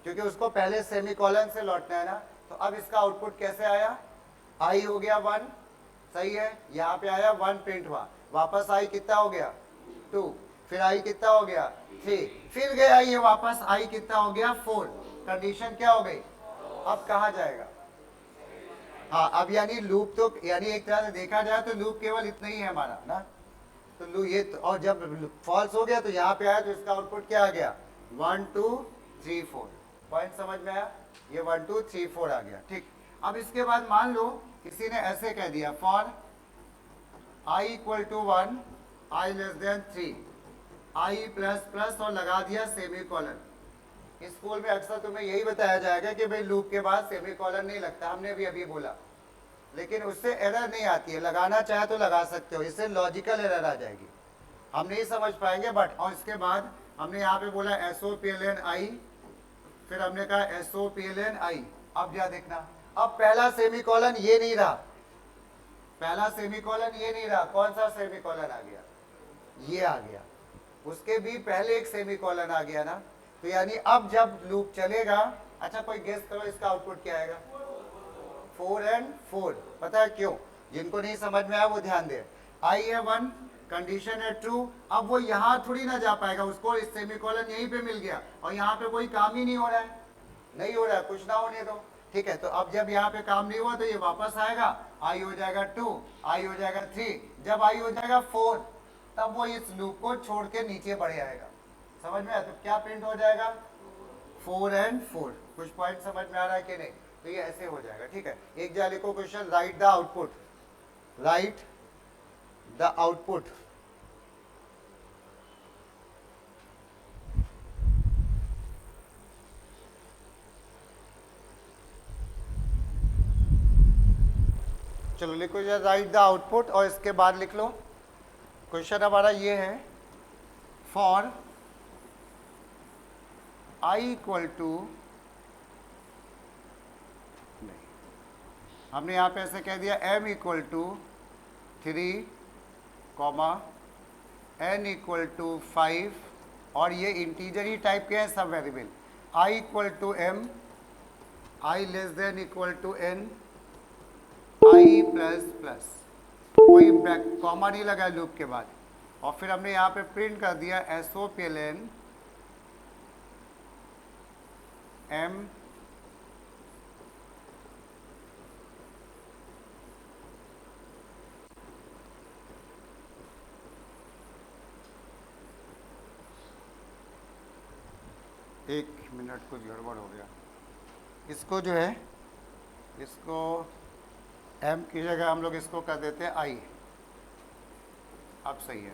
क्योंकि उसको पहले सेमीकोलन से लौटना है ना। तो अब इसका आउटपुट कैसे आया, i हो गया 1, सही है, यहाँ पे आया 1 प्रिंट हुआ, वापस i कितना हो गया 2, फिर i कितना हो गया 3, फिर गया ये वापस i कितना हो गया 4, कंडीशन क्या हो गई, अब कहाँ जाएगा। हाँ अब यानी लूप तो, यानी एक तरह से देखा जाए तो लूप केवल इतना ही है हमारा ना, तो लूप ये तो, और जब फॉल्स हो गया तो यहाँ पे आया तो इसका आउटपुट क्या आ गया 1 2 3 4। पॉइंट समझ में आया, ये 1 2 3 4 आ गया, ठीक। अब इसके बाद मान लो किसी ने ऐसे कह दिया, for i equal to 1, i less than 3, i plus plus और लगा दिया सेमीकोलन। स्कूल में अक्सर तुम्हें यही बताया जाएगा कि भाई लूप के बाद सेमीकोलन नहीं लगता, हमने भी अभी बोला, लेकिन उससे एरर नहीं आती है, लगाना चाहे तो लगा सकते हो, इससे लॉजिकल एरर आ जाएगी, हम नहीं समझ पाएंगे। बट और इसके बाद हमने यहाँ पे बोला SOPLN i, फिर हमने कहा SOPLN i। अब क्या देखना, अब पहला सेमीकोलन ये नहीं रहा, पहला सेमीकोलन ये नहीं रहा, कौन सा सेमीकोलन आ गया, ये आ गया, उसके भी पहले एक सेमीकोलन आ गया ना। तो यानी अब जब लूप चलेगा, अच्छा कोई गेस करो इसका आउटपुट क्या आएगा, 4 and 4। पता है क्यों, जिनको नहीं समझ में आया वो ध्यान दे, i है 1, कंडीशन है ट्रू, अब वो यहाँ थोड़ी ना जा पाएगा, उसको इस सेमीकोलन यहीं पे मिल गया और यहाँ पे कोई काम ही नहीं हो रहा है, नहीं हो रहा है, कुछ ना होने दो, ठीक है। तो अब जब यहाँ पे काम नहीं हुआ तो ये वापस आएगा, i हो जाएगा 2, i हो जाएगा 3, जब i हो जाएगा 4 तब वो इस लूप को छोड़ के नीचे बढ़ जाएगा, समझ में आया। तो क्या प्रिंट हो जाएगा 4 and 4। कुछ पॉइंट समझ में आ रहा है कि नहीं, तो ये ऐसे हो जाएगा, ठीक है। एक जाले को question, right the output, right the output. चलो लिखो राइट द आउटपुट और इसके बाद लिख लो क्वेश्चन हमारा ये है फॉर आई इक्वल टू, हमने यहाँ पे ऐसे कह दिया m equal to 3, n equal to 5, और ये इंटीजर ही टाइप के हैं सब variable, i equal to m, i less than equal to n, i plus plus, कोई कॉमा नहीं लगा लूप के बाद, और फिर हमने यहाँ पे प्रिंट कर दिया SOPLN m एक मिनट, कुछ गड़बड़ हो गया, इसको जो है, इसको m की जगह हम लोग इसको कर देते हैं i, अब सही है।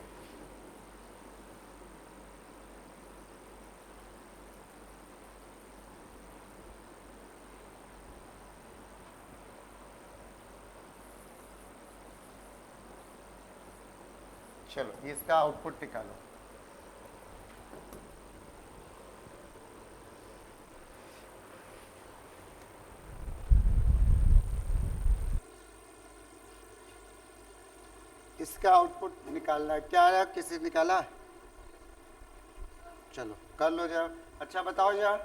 चलो इसका आउटपुट निकालो। इसका आउटपुट निकालना है, क्या है, किसी निकाला? चलो कर लो जरा, अच्छा बताओ जरा।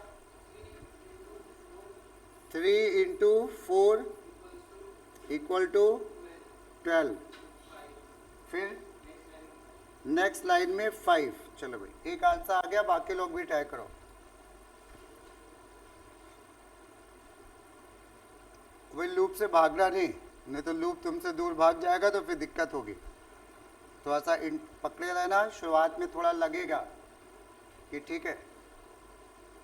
3 इंटू 4 इक्वल टू 12, फिर नेक्स्ट लाइन में 5। चलो भाई एक आंसर आ गया, बाकी लोग भी ट्राई करो। वही लूप से भागना नहीं तो लूप तुमसे दूर भाग जाएगा तो फिर दिक्कत होगी। तो ऐसा पकड़े रहना, शुरुआत में थोड़ा लगेगा कि ठीक है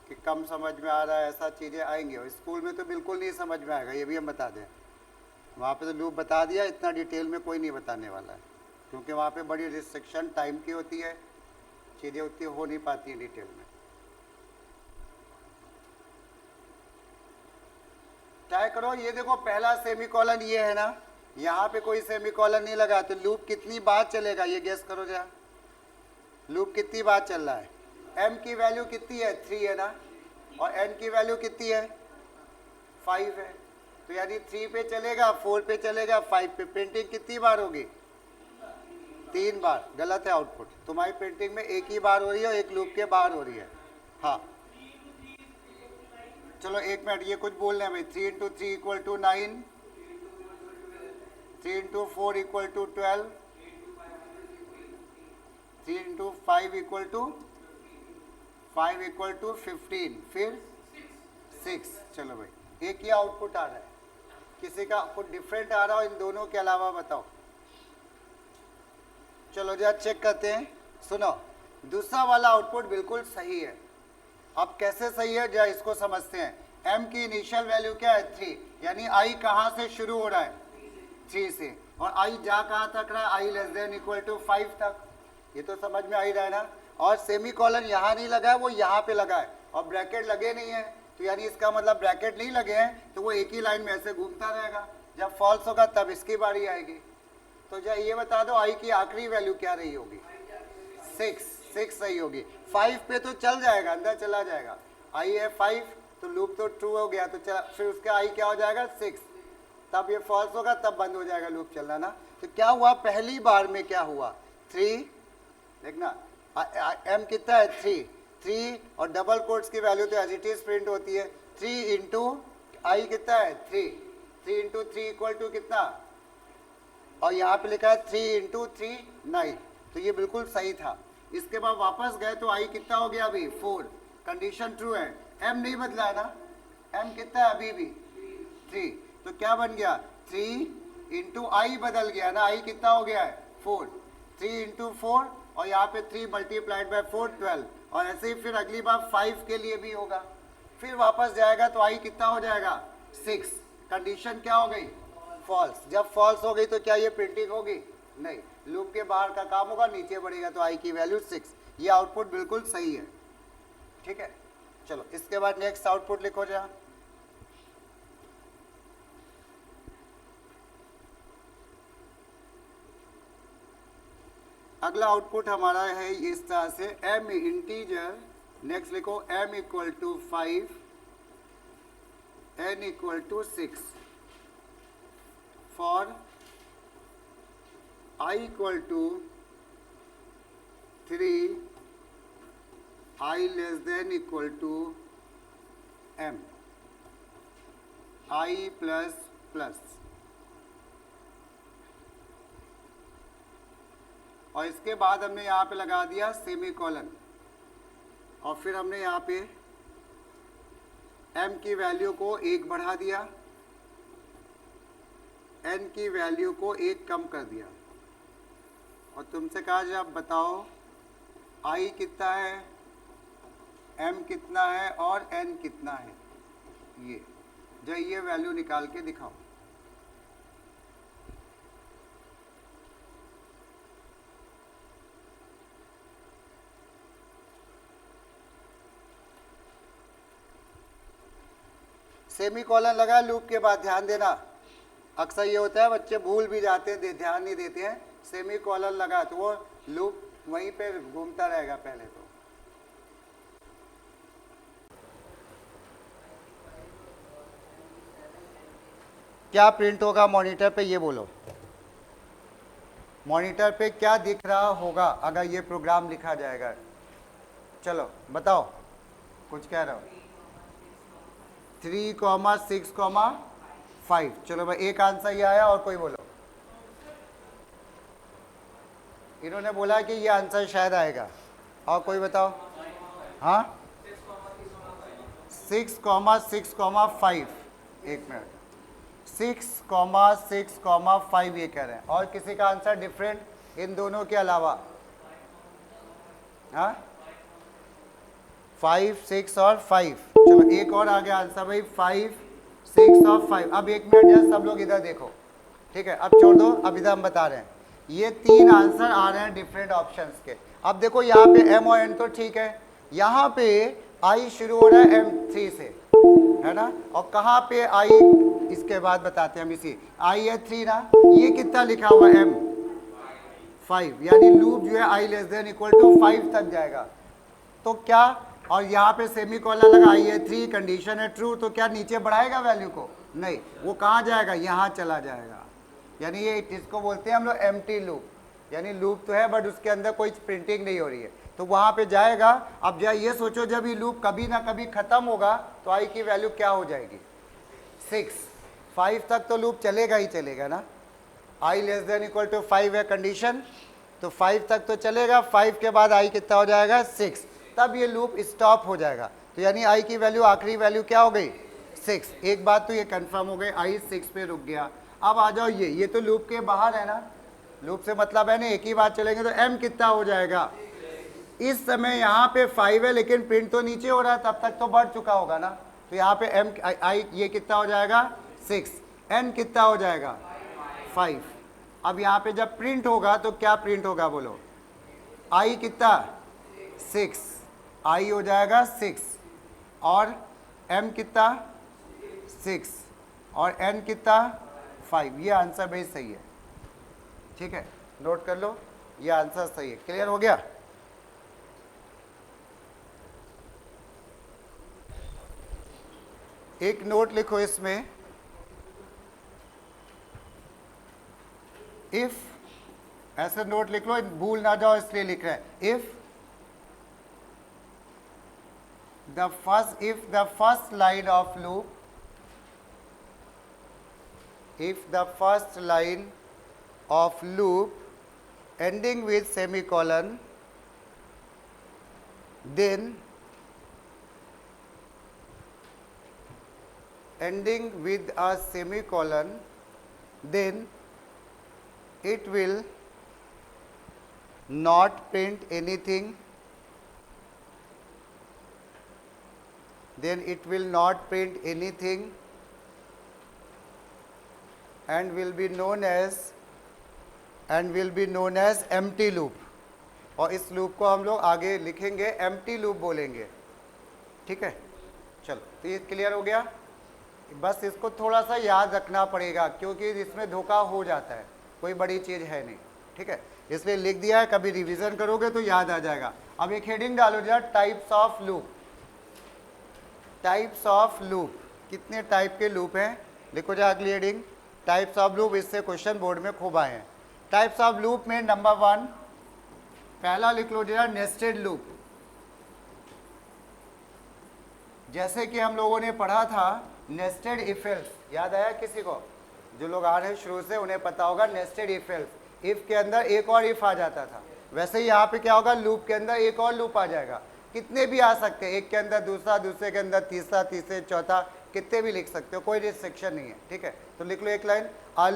कि कम समझ में आ रहा है, ऐसा चीज़ें आएंगी, और स्कूल में तो बिल्कुल नहीं समझ में आएगा, ये भी हम बता दें। वहाँ पे तो लूप बता दिया, इतना डिटेल में कोई नहीं बताने वाला है, क्योंकि वहाँ पे बड़ी रिस्ट्रिक्शन टाइम की होती है, चीज़ें उतनी हो नहीं पाती हैं डिटेल में। ट्राई करो, ये देखो पहला सेमीकोलन ये है ना, यहाँ पे कोई सेमीकोलन नहीं लगा, तो लूप कितनी बार चलेगा ये गेस करो जरा। लूप कितनी बार चल रहा है? m की वैल्यू कितनी है? 3 है ना, और n की वैल्यू कितनी है? 5 है, तो यानी 3 पे चलेगा, 4 पे चलेगा, 5 पे। प्रिंटिंग कितनी बार होगी? 3 बार। गलत है आउटपुट, तुम्हारी प्रिंटिंग में एक ही बार हो रही है और एक लूप के बाहर हो रही है। हाँ चलो एक मिनट, ये कुछ बोल रहे हैं भाई। 3 into 3 equal to 9, 3 into 4 equal to 12, 3 into 5 equal to 15, फिर 6। चलो भाई एक ही आउटपुट आ रहा है, किसी का कुछ डिफरेंट आ रहा हो इन दोनों के अलावा बताओ। चलो जरा चेक करते हैं, सुनो। दूसरा वाला आउटपुट बिल्कुल सही है। अब कैसे सही है जरा इसको समझते हैं। m की इनिशियल वैल्यू क्या है? 3, यानी i कहाँ से शुरू हो रहा है? 3 से, और i जा कहाँ तक रहा है? i less than equal to 5 तक। ये तो समझ में आ ही रहा है ना। और सेमी कॉलन यहाँ नहीं लगा है, वो यहाँ पे लगा है, और ब्रैकेट लगे नहीं है, तो यानी इसका मतलब ब्रैकेट नहीं लगे हैं तो वो एक ही लाइन में ऐसे घूमता रहेगा। जब फॉल्स होगा तब इसकी बारी आएगी। तो जरा ये बता दो i की आखिरी वैल्यू क्या रही होगी? 6 सही होगी। 5 पे तो चल जाएगा, अंदर चला जाएगा। i है 5, तो लूप तो ट्रू हो गया, तो फिर उसका i क्या हो जाएगा? 6। तब ये फॉल्स होगा, तब बंद हो जाएगा लूप चलना ना। तो क्या हुआ पहली बार में? क्या हुआ? 3, देखना m कितना है? 3 और डबल कोट्स की वैल्यू तो एज इट इज प्रिंट होती है। 3 इंटू i कितना है? 3 इंटू 3 इक्वल टू कितना? और यहाँ पे लिखा है 3 इंटू 3 9, तो ये बिल्कुल सही था। इसके बाद वापस गए तो i कितना हो गया? अभी 4, कंडीशन ट्रू है, m नहीं बदला है ना। m कितना है अभी भी? 3, तो क्या बन गया? 3 इंटू i बदल गया ना, i कितना हो गया है? 4, 3 इंटू 4, और यहाँ पे 3 मल्टीप्लाइड बाय 4 12, और ऐसे ही फिर अगली बार 5 के लिए भी होगा। फिर वापस जाएगा तो i कितना हो जाएगा? 6। कंडीशन क्या हो गई? फॉल्स। जब फॉल्स हो गई तो क्या ये प्रिंटिंग होगी? नहीं, लूप के बाहर का काम होगा, नीचे बढ़ेगा, तो i की वैल्यू 6। ये आउटपुट बिल्कुल सही है, ठीक है। चलो इसके बाद नेक्स्ट आउटपुट लिखो जरा। अगला आउटपुट हमारा है इस तरह से, m इंटीजर, नेक्स्ट लिखो m equal to 5, n equal to 6 for I equal to 3, I less than equal to m, I plus plus, और इसके बाद हमने यहाँ पे लगा दिया सेमी कॉलन, और फिर हमने यहाँ पे m की वैल्यू को 1 बढ़ा दिया, n की वैल्यू को 1 कम कर दिया, और तुमसे कहा जाए आप बताओ I कितना है, m कितना है और n कितना है, ये वैल्यू निकाल के दिखाओ। सेमी कॉलन लगा लूप के बाद, ध्यान देना, अक्सर ये होता है बच्चे भूल भी जाते हैं, ध्यान नहीं देते हैं। सेमी कॉलन लगा तो वो लूप वहीं पे घूमता रहेगा पहले तो। क्या प्रिंट होगा मॉनिटर पे, ये बोलो, मॉनिटर पे क्या दिख रहा होगा अगर ये प्रोग्राम लिखा जाएगा? चलो बताओ, कुछ कह रहे हो? 3,6,5। चलो भाई, एक आंसर ये आया, और कोई बोलो। इन्होंने बोला कि ये आंसर शायद आएगा, और कोई बताओ। हाँ, 6,6,5। एक मिनट, 6,6,5 ये कह रहे हैं, और किसी का आंसर डिफरेंट इन दोनों के अलावा? हाँ, 5, 6 और 5। चलो एक और आ गया आंसर भाई, 5, 6 और 5। अब एक मिनट यार, सब लोग इधर देखो, ठीक है, अब छोड़ दो, अब इधर हम बता रहे हैं। ये 3 आंसर आ रहे हैं डिफरेंट ऑप्शंस के। अब देखो यहाँ पे m और n तो ठीक है, यहाँ पे I शुरू हो रहा है M3 से, है ना, और कहाँ पे I, इसके बाद बताते हैं हम। इसी I है 3 ना, ये कितना लिखा हुआ M? 5, यानी लूप जो है I less than equal to 5 तक जाएगा। तो क्या, और यहाँ पे सेमी कॉलन लगा, I है 3, कंडीशन है ट्रू, तो क्या नीचे बढ़ाएगा वैल्यू को? नहीं, वो कहाँ जाएगा? यहाँ चला जाएगा। यानी ये इसको बोलते हैं हम लोग एम्प्टी लूप, यानी लूप तो है बट उसके अंदर कोई प्रिंटिंग नहीं हो रही है, तो वहाँ पे जाएगा। अब ये सोचो, जब ये लूप कभी ना कभी ख़त्म होगा तो I की वैल्यू क्या हो जाएगी? 6। 5 तक तो लूप चलेगा ही चलेगा ना, I less than equal to 5 है कंडीशन, तो 5 तक तो चलेगा। 5 के बाद I कितना हो जाएगा? 6, तब ये लूप स्टॉप हो जाएगा। तो यानी I की वैल्यू, आखिरी वैल्यू क्या हो गई? 6। एक बात तो ये कंफर्म हो गई, I 6 पे रुक गया। अब आ जाओ, ये तो लूप के बाहर है ना, लूप से मतलब है ना, एक ही बात चलेंगे, तो m कितना हो जाएगा? इस समय यहाँ पे 5 है, लेकिन प्रिंट तो नीचे हो रहा है, तब तक तो बढ़ चुका होगा ना, तो यहाँ पे m I ये कितना हो जाएगा? 6। n कितना हो जाएगा? 5। अब यहाँ पे जब प्रिंट होगा तो क्या प्रिंट होगा बोलो? I कितना? 6, I हो जाएगा 6, और m कितना? 6, और n कितना? 5। ये आंसर भी सही है, ठीक है, नोट कर लो, ये आंसर सही है। क्लियर हो गया? एक नोट लिखो इसमें, इफ, ऐसे नोट लिख लो, भूल ना जाओ इसलिए लिख रहे हैं। If the first line of loop, if the first line of loop ending with semicolon, then ending with a semicolon, then it will not print anything, then it will not print anything and will be known as empty loop। और इस लूप को हम लोग आगे लिखेंगे empty loop बोलेंगे, ठीक है। चलो, तो ये क्लियर हो गया। बस इसको थोड़ा सा याद रखना पड़ेगा, क्योंकि इसमें धोखा हो जाता है, कोई बड़ी चीज़ है नहीं। ठीक है, इसलिए लिख दिया है, कभी रिवीजन करोगे तो याद आ जाएगा। अब एक हेडिंग डालो जरा, types of loop. Types of loop, कितने टाइप के लूप हैं, लिखो जरा अगली हेडिंग, टाइप्स ऑफ लूप। इससे क्वेश्चन बोर्ड में खूब आए हैं। टाइप्स ऑफ लूप में नंबर 1 पहला लिख लो जरा, नेस्टेड लूप। जैसे कि हम लोगों ने पढ़ा था नेस्टेड इफ एल्स, याद आया किसी को? जो लोग आ रहे हैं शुरू से उन्हें पता होगा नेस्टेड इफ एल्स, इफ के अंदर एक और इफ आ जाता था। वैसे ही यहाँ पे क्या होगा, लूप के अंदर एक और लूप आ जाएगा। कितने भी आ सकते हैं, एक के अंदर दूसरा, दूसरे के अंदर तीसरा, तीसरे चौथा, कितने भी लिख सकते हो, कोई रिस्ट्रिक्शन नहीं है। ठीक है, तो लिख लो एक line, a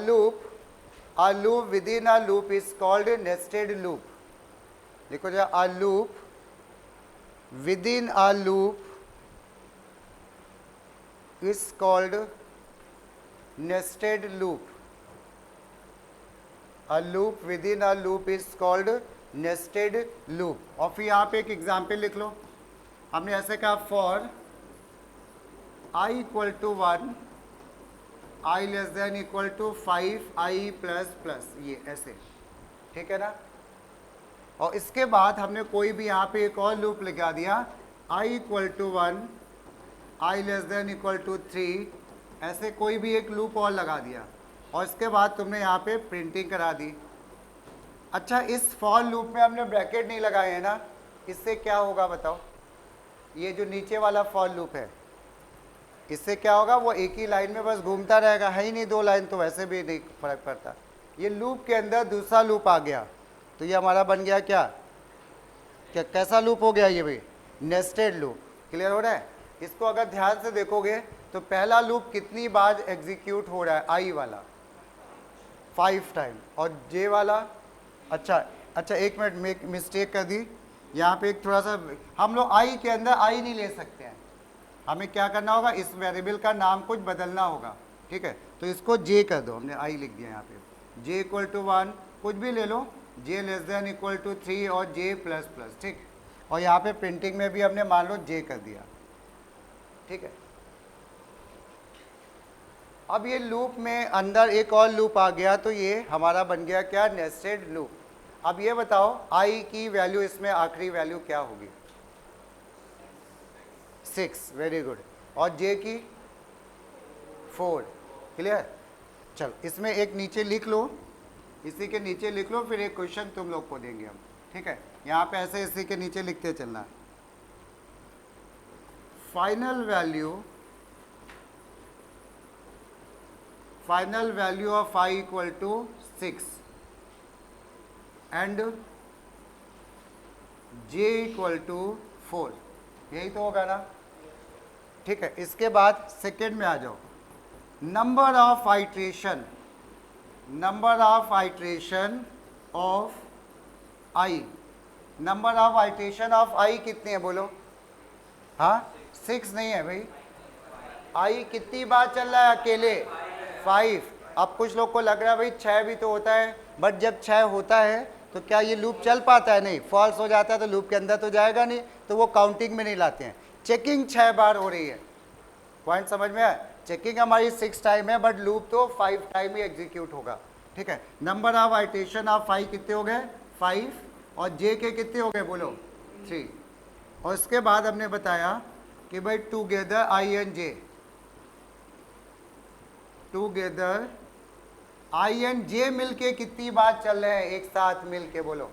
loop with in a loop is called nested loop. लिखो जरा, a loop with in a loop is called nested loop. A loop within a loop is called nested loop. और फिर यहाँ पे एक एग्जाम्पल लिख लो। हमने ऐसे कहा, for i equal to 1, i less than equal to 5, i plus plus, ये ऐसे, ठीक है ना। और इसके बाद हमने कोई भी यहाँ पे एक और लूप लगा दिया, i equal to 1, i less than equal to 3, ऐसे कोई भी एक लूप और लगा दिया। और इसके बाद तुमने यहाँ पे प्रिंटिंग करा दी। अच्छा, इस फॉर लूप में हमने ब्रैकेट नहीं लगाए हैं ना, इससे क्या होगा बताओ? ये जो नीचे वाला फॉर लूप है, इससे क्या होगा, वो एक ही लाइन में बस घूमता रहेगा, है ही नहीं 2 लाइन, तो वैसे भी नहीं फर्क पड़ता। ये लूप के अंदर दूसरा लूप आ गया, तो ये हमारा बन गया क्या, कैसा लूप हो गया ये भाई? Nested loop. क्लियर हो रहा है? इसको अगर ध्यान से देखोगे तो पहला लूप कितनी बार एग्जीक्यूट हो रहा है, आई वाला 5 टाइम, और जे वाला, अच्छा एक मिनट मिस्टेक कर दी यहाँ पे, एक थोड़ा सा हम लोग आई के अंदर आई नहीं ले सकते हैं, हमें क्या करना होगा, इस वेरिएबल का नाम कुछ बदलना होगा। ठीक है, तो इसको जे कर दो, हमने आई लिख दिया यहाँ पे, जे इक्वल टू 1, कुछ भी ले लो, जे लेस देन इक्वल टू 3 और जे प्लस प्लस। ठीक, और यहाँ पे प्रिंटिंग में भी हमने मान लो जे कर दिया। ठीक है, अब ये लूप में अंदर एक और लूप आ गया, तो ये हमारा बन गया क्या, नेस्टेड लूप। अब ये बताओ i की वैल्यू, इसमें आखिरी वैल्यू क्या होगी? 6, वेरी गुड, और j की 4। क्लियर? चलो इसमें एक नीचे लिख लो, इसी के नीचे लिख लो, फिर एक क्वेश्चन तुम लोग को देंगे हम। ठीक है, यहाँ पे ऐसे इसी के नीचे लिखते चलना है, final value of i equal to 6 and j equal to 4, यही तो होगा ना। ठीक है, इसके बाद सेकेंड में आ जाओ, number of iteration of i, number of iteration of i कितने हैं बोलो? हाँ, 6 नहीं है भाई, i कितनी बार चल रहा है अकेले? 5। अब कुछ लोग को लग रहा है भाई 6 भी तो होता है, बट जब 6 होता है तो क्या ये लूप चल पाता है? नहीं, फॉल्स हो जाता है, तो लूप के अंदर तो जाएगा नहीं, तो वो काउंटिंग में नहीं लाते हैं। चेकिंग 6 बार हो रही है, पॉइंट समझ में आया? चेकिंग हमारी 6 टाइम है, बट लूप तो 5 टाइम ही एग्जीक्यूट होगा। ठीक है, number of iteration of i कितने हो गए? 5, और j के कितने हो गए बोलो? 3। और इसके बाद हमने बताया कि भाई together i and j, together i and j मिलके कितनी बार चल रहे हैं एक साथ मिलके बोलो?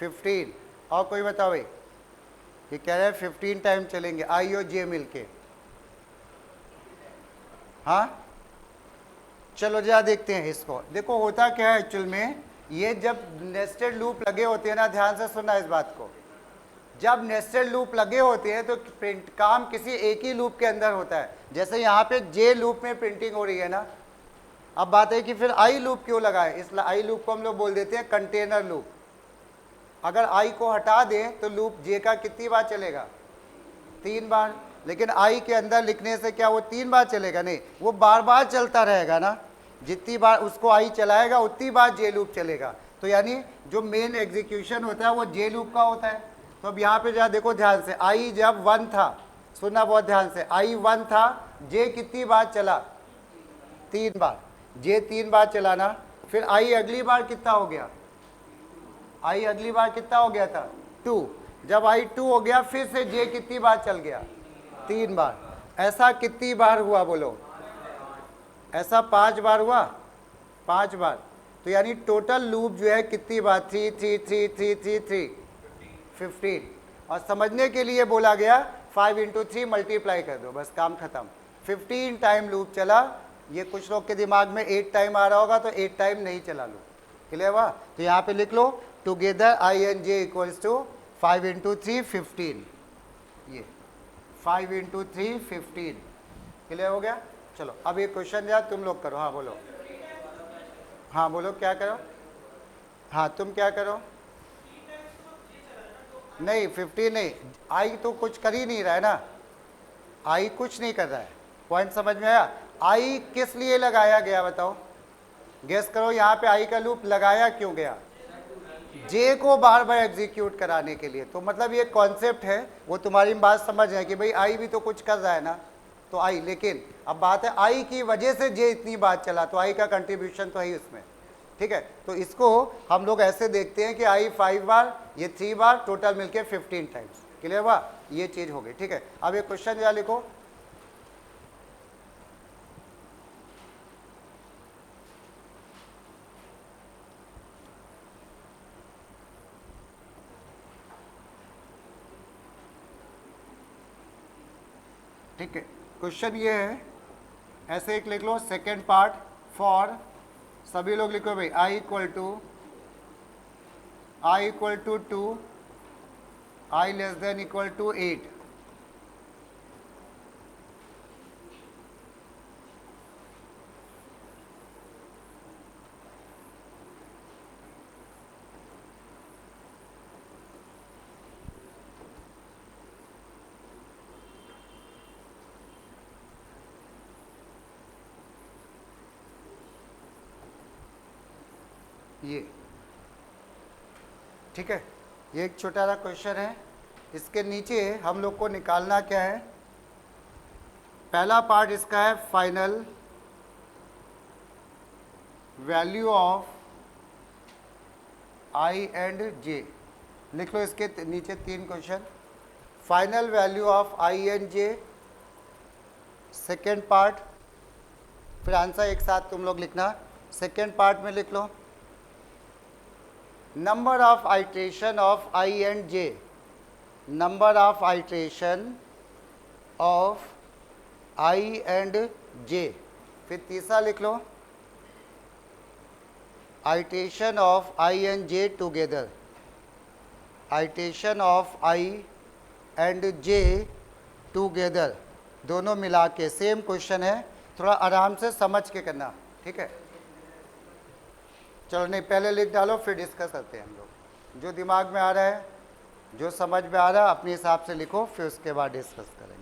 15। और कोई बताओ भाई, ये कह रहे हैं 15 टाइम चलेंगे i और j मिलके। हाँ, चलो जरा देखते हैं इसको। देखो होता क्या है एक्चुअल में, ये जब नेस्टेड लूप लगे होते हैं ना, ध्यान से सुनना इस बात को, जब नेस्टेड लूप लगे होते हैं तो प्रिंट काम किसी एक ही लूप के अंदर होता है। जैसे यहाँ पे जे लूप में प्रिंटिंग हो रही है ना, अब बात है कि फिर आई लूप क्यों लगाए? इस आई लूप को हम लोग बोल देते हैं कंटेनर लूप। अगर आई को हटा दें तो लूप जे का कितनी बार चलेगा? 3 बार। लेकिन आई के अंदर लिखने से क्या वो 3 बार चलेगा? नहीं, वो बार बार चलता रहेगा ना, जितनी बार उसको आई चलाएगा उतनी बार जे लूप चलेगा। तो यानी जो मेन एग्जीक्यूशन होता है वो जे लूप का होता है। तो अब यहाँ पे जरा देखो ध्यान से, आई जब 1 था, सुनना बहुत ध्यान से, आई 1 था, जे कितनी बार चला? 3 बार। जे 3 बार चला ना, फिर आई अगली बार कितना हो गया, आई अगली बार कितना हो गया था 2। जब आई 2 हो गया फिर से जे कितनी बार चल गया 3 बार। ऐसा कितनी बार हुआ बोलो, ऐसा 5 बार हुआ, 5 बार। तो यानी टोटल लूप जो है कितनी बार 3 3 3 3 3 3 15। और समझने के लिए बोला गया 5 × 3 मल्टीप्लाई कर दो, बस काम खत्म। 15 टाइम लूप चला। ये कुछ लोग के दिमाग में 8 टाइम आ रहा होगा, तो 8 टाइम नहीं चला लूप, क्लियर हुआ। तो यहाँ पे लिख लो together I and J equals to 5 × 3 15, ये 5 × 3 15, क्लियर हो गया। चलो अब ये क्वेश्चन यार तुम लोग करो। हाँ बोलो, हाँ बोलो क्या करो, हाँ तुम क्या करो। नहीं 50 नहीं, आई तो कुछ कर ही नहीं रहा है ना, आई कुछ नहीं कर रहा है। पॉइंट समझ में आया। आई किस लिए लगाया गया बताओ, गेस करो। यहाँ पे आई का लूप लगाया क्यों गया, जे को बार बार एग्जीक्यूट कराने के लिए। तो मतलब ये कॉन्सेप्ट है, वो तुम्हारी बात समझ है कि भाई आई भी तो कुछ कर रहा है ना, तो आई। लेकिन अब बात है आई की वजह से जे इतनी बात चला, तो आई का कंट्रीब्यूशन तो है उसमें, ठीक है। तो इसको हम लोग ऐसे देखते हैं कि आई 5 बार, ये 3 बार, टोटल मिलके 15 टाइम्स, क्लियर हुआ। ये चीज हो गई, ठीक है। अब ये क्वेश्चन या लिखो, ठीक है। क्वेश्चन ये है, ऐसे एक लिख लो, सेकेंड पार्ट फॉर, सभी लोग लिखो भाई I equal to 2, I less than equal to 8। ये ठीक है, ये एक छोटा सा क्वेश्चन है। इसके नीचे हम लोग को निकालना क्या है, पहला पार्ट इसका है final value of I and J. लिख लो इसके नीचे 3 question, final value of I and J, second part, फिर आंसर एक साथ तुम लोग लिखना। सेकेंड पार्ट में लिख लो number of iteration of I and j, number of iteration of I and j। फिर तीसरा लिख लो iteration of I and j together, iteration of I and j together, दोनों मिला के सेम क्वेश्चन है, थोड़ा आराम से समझ के करना, ठीक है। चलो नहीं, पहले लिख डालो फिर डिस्कस करते हैं हम लोग। जो दिमाग में आ रहा है, जो समझ में आ रहा है अपने हिसाब से लिखो, फिर उसके बाद डिस्कस करेंगे।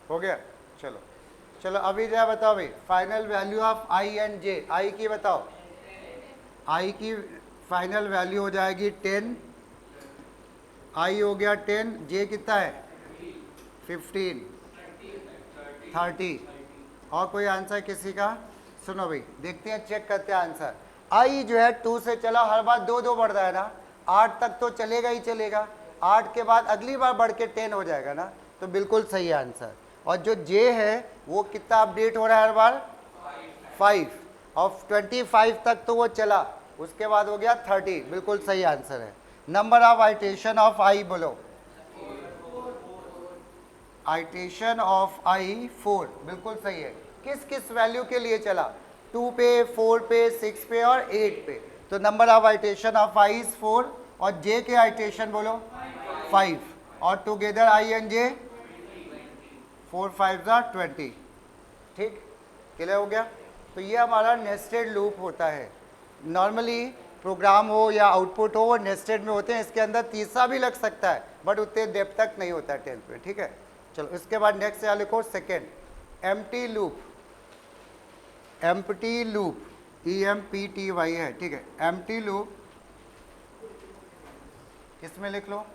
हो गया, चलो चलो अभी क्या बताओ भाई, final value of I and J. I की बताओ, आई की फाइनल वैल्यू हो जाएगी 10, आई हो गया 10, जे कितना है 15, 30। और कोई आंसर किसी का, सुनो भाई देखते हैं, चेक करते हैं आंसर। आई जो है 2 से चला, हर बार 2 2 बढ़ रहा है ना, 8 तक तो चलेगा ही चलेगा, 8 के बाद अगली बार बढ़ के 10 हो जाएगा ना, तो बिल्कुल सही आंसर। और जो जे है वो कितना अपडेट हो रहा है हर बार 5, और 25 तक तो वो चला, उसके बाद हो गया 30, बिल्कुल सही आंसर है। नंबर ऑफ आइटेशन ऑफ आई बोलो, आइटेशन ऑफ आई 4, बिल्कुल सही है। किस किस वैल्यू के लिए चला, 2 पे, 4 पे, 6 पे और 8 पे। तो number of iteration of I is 4, और जे के आइटेशन बोलो 5, और टुगेदर आई एंड जे 4 5 20, ठीक, क्लियर हो गया। तो ये हमारा नेस्टेड लूप होता है। नॉर्मली प्रोग्राम हो या आउटपुट हो वो नेस्टेड में होते हैं। इसके अंदर तीसरा भी लग सकता है बट उतने डेप्थ तक नहीं होता है 10th में, ठीक है। चलो इसके बाद नेक्स्ट यहाँ लिखो second, empty loop. Empty loop EMPTY है, ठीक है। एम्प्टी लूप इसमें लिख लो,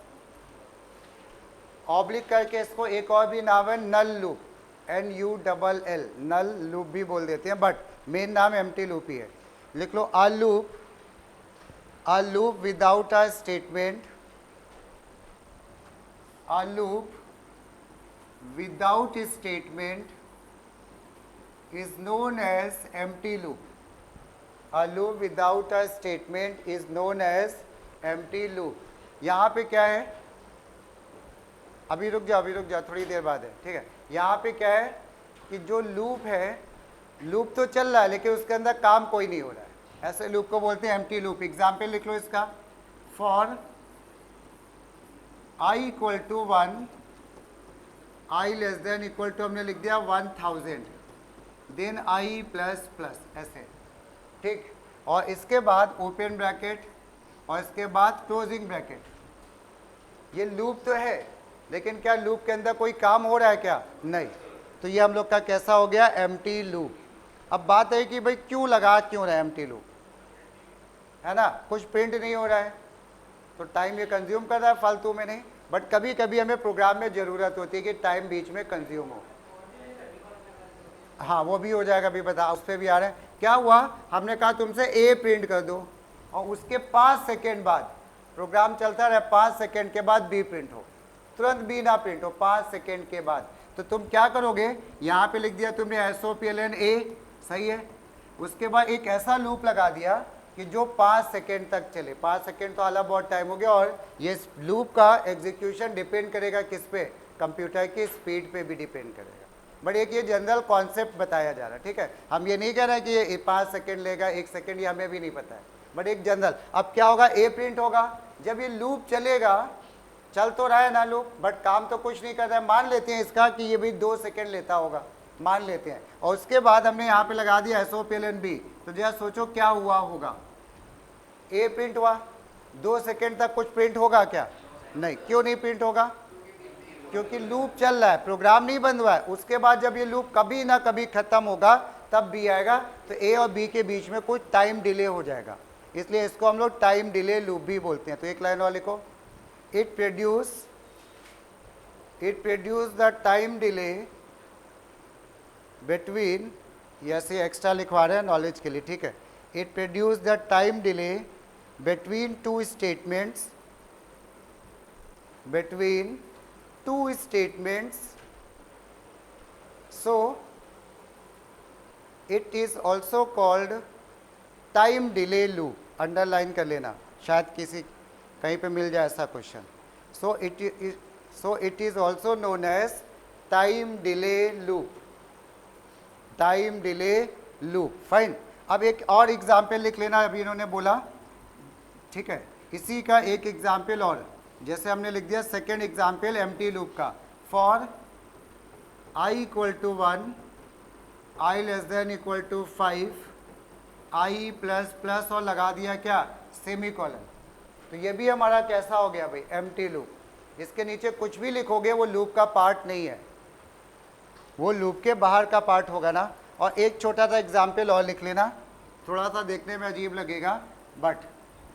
ऑब्लिक करके इसको एक और भी नाम है null loop, NULL, null loop भी बोल देते हैं बट मेन नाम एम्प्टी लूप ही है। लिख लो a loop without a statement, a loop without statement is known as empty loop. A loop without a statement is known as empty loop. यहाँ पे क्या है, अभी रुक जाओ थोड़ी देर बाद है, ठीक है। यहाँ पे क्या है कि जो लूप है, लूप तो चल रहा है लेकिन उसके अंदर काम कोई नहीं हो रहा है, ऐसे लूप को बोलते हैं एम्प्टी लूप। एग्जाम्पल लिख लो इसका, for i equal to 1, i less than equal to हमने लिख दिया 1000, देन i प्लस प्लस, ऐसे, ठीक। और इसके बाद ओपन ब्रैकेट और इसके बाद क्लोजिंग ब्रैकेट। ये लूप तो है लेकिन क्या लूप के अंदर कोई काम हो रहा है क्या? नहीं। तो ये हम लोग का कैसा हो गया? Empty loop. अब बात है कि भाई क्यों लगा क्यों रहा है एम्प्टी लूप, है ना, कुछ प्रिंट नहीं हो रहा है तो टाइम ये कंज्यूम कर रहा है फालतू में नहीं, बट कभी कभी हमें प्रोग्राम में ज़रूरत होती है कि टाइम बीच में कंज्यूम हो। हाँ वो भी हो जाएगा, अभी बता, उस पर भी आ रहा है। क्या हुआ, हमने कहा तुमसे ए प्रिंट कर दो और उसके 5 सेकेंड बाद प्रोग्राम चलता रहे, 5 सेकेंड के बाद बी प्रिंट हो, तुरंत बी ना प्रिंट हो 5 सेकेंड के बाद, तो तुम क्या करोगे? यहाँ पे लिख दिया तुमने SOPLN A, सही है। उसके बाद एक ऐसा लूप लगा दिया कि जो 5 सेकेंड तक चले। 5 सेकेंड तो हालांकि बहुत टाइम हो गया, और ये लूप का एग्जीक्यूशन डिपेंड करेगा किस पे? कंप्यूटर की स्पीड पे भी डिपेंड करेगा। बट एक ये जनरल कॉन्सेप्ट बताया जा रहा है, ठीक है। हम ये नहीं कह रहे हैं कि ये 5 सेकेंड लेगा, 1 सेकेंड, ये हमें भी नहीं पता है, बट एक जनरल। अब क्या होगा? ए प्रिंट होगा जब ये लूप चलेगा, चल तो रहा है ना लूप, बट काम तो कुछ नहीं कर रहा है। मान लेते हैं इसका कि ये भी 2 सेकेंड लेता होगा, मान लेते हैं, और उसके बाद हमने यहाँ पे लगा दिया SOPLN B, तो जरा सोचो क्या हुआ होगा? ए प्रिंट हुआ, 2 सेकेंड तक कुछ प्रिंट होगा क्या? नहीं। क्यों नहीं प्रिंट होगा? क्योंकि लूप चल रहा है, प्रोग्राम नहीं बंद हुआ है। उसके बाद जब ये लूप कभी ना कभी खत्म होगा तब बी आएगा, तो ए और बी के बीच में कुछ टाइम डिले हो जाएगा, इसलिए इसको हम लोग टाइम डिले लूप भी बोलते हैं। तो एक लाइन और लिखो, it produce the time delay between, ऐसे एक्स्ट्रा लिखवा रहे हैं नॉलेज के लिए, ठीक है। It produce the time delay between two statements, so it is also called time delay loop। Underline कर लेना, शायद किसी कहीं पे मिल जाए ऐसा question. so it is also known as time delay loop। Fine. अब एक और एग्जाम्पल लिख लेना, अभी इन्होंने बोला, ठीक है। इसी का एक एग्जाम्पल और, जैसे हमने लिख दिया सेकेंड एग्जाम्पल एम्प्टी लूप का, for i equal to 1, i less than equal to 5, i plus plus और लगा दिया क्या? Semicolon. तो ये भी हमारा कैसा हो गया भाई? Empty loop. इसके नीचे कुछ भी लिखोगे वो लूप का पार्ट नहीं है, वो लूप के बाहर का पार्ट होगा ना। और एक छोटा सा एग्जाम्पल और लिख लेना, थोड़ा सा देखने में अजीब लगेगा बट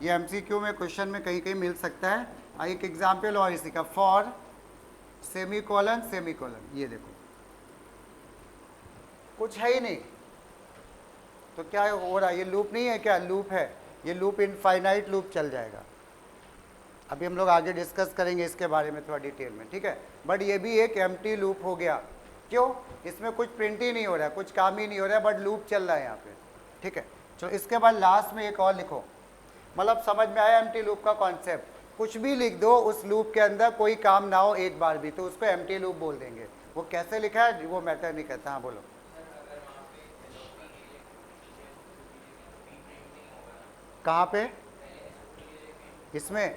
ये MCQ में क्वेश्चन में कहीं कहीं मिल सकता है। एक एग्जाम्पल और इसी का, फॉर सेमी कॉलन, ये देखो कुछ है ही नहीं, तो क्या हो रहा है? ये लूप नहीं है क्या? लूप है। ये लूप इनफाइनाइट लूप चल जाएगा। अभी हम लोग आगे डिस्कस करेंगे इसके बारे में थोड़ा डिटेल में, ठीक है। बट ये भी एक एम्प्टी लूप हो गया। क्यों? इसमें कुछ प्रिंट ही नहीं हो रहा है, कुछ काम ही नहीं हो रहा है, बट लूप चल रहा है यहाँ पे, ठीक है। तो इसके बाद लास्ट में एक और लिखो, मतलब समझ में आया एम्प्टी लूप का कॉन्सेप्ट? कुछ भी लिख दो उस लूप के अंदर कोई काम ना हो एक बार भी, तो उसको एम्प्टी लूप बोल देंगे। वो कैसे लिखा है वो मैटर नहीं करता। हाँ बोलो। कहाँ पे? इसमें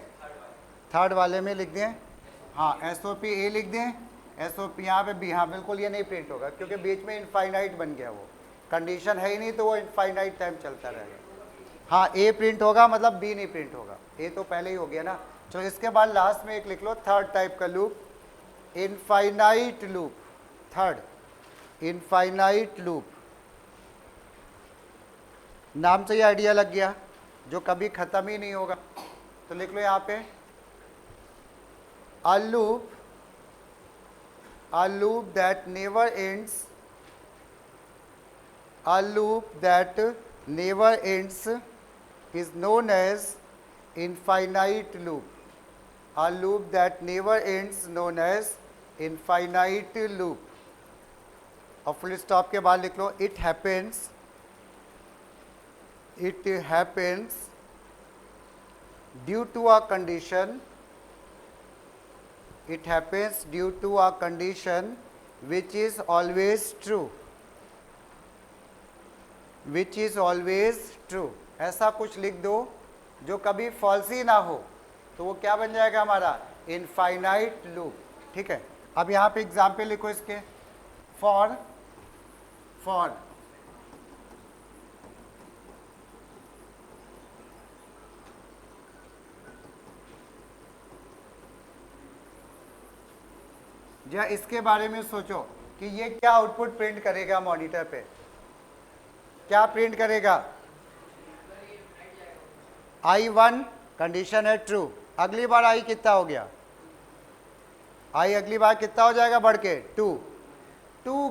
थर्ड वाले में लिख दें, हाँ SOPA लिख दें, SOP यहाँ पे भी, हाँ बिल्कुल ये नहीं प्रिंट होगा क्योंकि बीच में इनफाइनाइट बन गया, वो कंडीशन है ही नहीं, तो वो इनफाइनाइट टाइम चलता रहेगा। हाँ ए प्रिंट होगा मतलब बी नहीं प्रिंट होगा, ए तो पहले ही हो गया ना। चलो इसके बाद लास्ट में एक लिख लो थर्ड टाइप का loop, infinite loop. Third, infinite loop, नाम से ही आइडिया लग गया, जो कभी खत्म ही नहीं होगा। तो लिख लो यहाँ पे a loop that never ends, a loop that never ends is known as infinite loop. A loop that never ends known as infinite loop. और फुल स्टॉप के बाद लिख लो it happens due to a condition, it happens due to a condition which is always true, which is always true. ऐसा कुछ लिख दो जो कभी फॉल्स ही ना हो, तो वो क्या बन जाएगा हमारा इनफाइनाइट लूप। ठीक है, अब यहाँ पे एग्जाम्पल लिखो इसके, फॉर या इसके बारे में सोचो कि ये क्या आउटपुट प्रिंट करेगा मॉनिटर पे, क्या प्रिंट करेगा, I1 कंडीशन है ट्रू, अगली बार आई कितना हो गया, आई अगली बार कितना हो जाएगा बढ़ के 2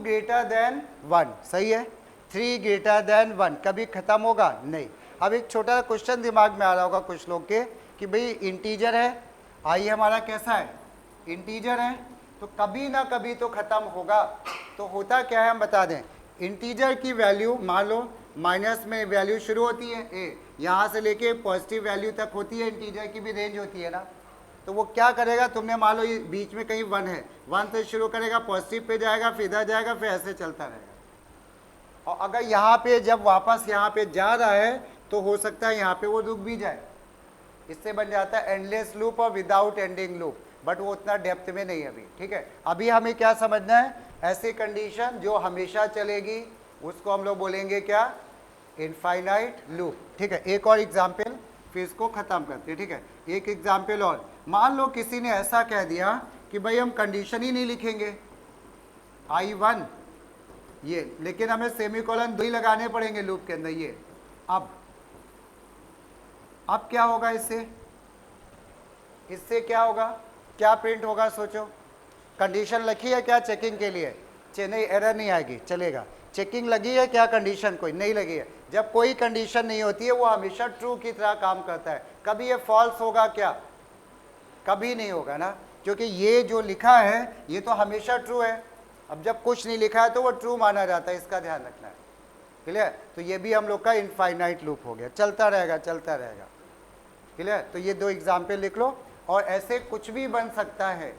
ग्रेटर देन 1, सही है, 3 ग्रेटर देन 1, कभी खत्म होगा नहीं। अब एक छोटा क्वेश्चन दिमाग में आ रहा होगा कुछ लोग के कि भाई इंटीजर है, आई हमारा कैसा है इंटीजर है, तो कभी ना कभी तो खत्म होगा। तो होता क्या है हम बता दें, इंटीजर की वैल्यू मान लो माइनस में वैल्यू शुरू होती है ए, यहाँ से लेके पॉजिटिव वैल्यू तक होती है, इंटीजर की भी रेंज होती है ना। तो वो क्या करेगा, तुमने मान लो ये बीच में कहीं 1 है, 1 से शुरू करेगा, पॉजिटिव पे जाएगा, फिर इधर जाएगा, फिर ऐसे चलता रहेगा। और अगर यहाँ पे जब वापस यहाँ पे जा रहा है तो हो सकता है यहाँ पे वो रुक भी जाए, इससे बन जाता है एंडलेस लूप और विदाउट एंडिंग लूप, बट वो उतना डेप्थ में नहीं अभी। ठीक है, अभी हमें क्या समझना है, ऐसी कंडीशन जो हमेशा चलेगी उसको हम लोग बोलेंगे क्या, इनफाइनाइट लूप। ठीक है, एक और एग्जाम्पल फिर इसको खत्म करते हैं। ठीक है, एक एग्जाम्पल और, मान लो किसी ने ऐसा कह दिया कि भाई हम कंडीशन ही नहीं लिखेंगे I1 ये, लेकिन हमें सेमीकोलन 2 ही लगाने पड़ेंगे लूप के अंदर ये। अब क्या होगा, इससे क्या होगा, क्या प्रिंट होगा सोचो, कंडीशन लिखी है क्या चेकिंग के लिए, नहीं एरर नहीं आएगी चलेगा, चेकिंग लगी है क्या कंडीशन, कोई नहीं लगी है। जब कोई कंडीशन नहीं होती है वो हमेशा ट्रू की तरह काम करता है, कभी ये फॉल्स होगा क्या, कभी नहीं होगा ना, क्योंकि ये जो लिखा है ये तो हमेशा ट्रू है। अब जब कुछ नहीं लिखा है तो वो ट्रू माना जाता है, इसका ध्यान रखना है, क्लियर। तो ये भी हम लोग का इनफाइनाइट लूप हो गया, चलता रहेगा क्लियर। तो ये 2 एग्जाम्पल लिख लो, और ऐसे कुछ भी बन सकता है,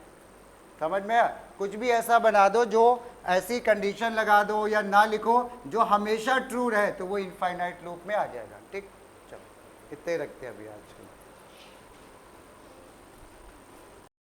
समझ में आया, कुछ भी ऐसा बना दो जो ऐसी कंडीशन लगा दो या ना लिखो जो हमेशा ट्रू रहे, तो वो इनफाइनाइट लूप में आ जाएगा। ठीक, चलो इतने रखते हैं अभी आज के लिए।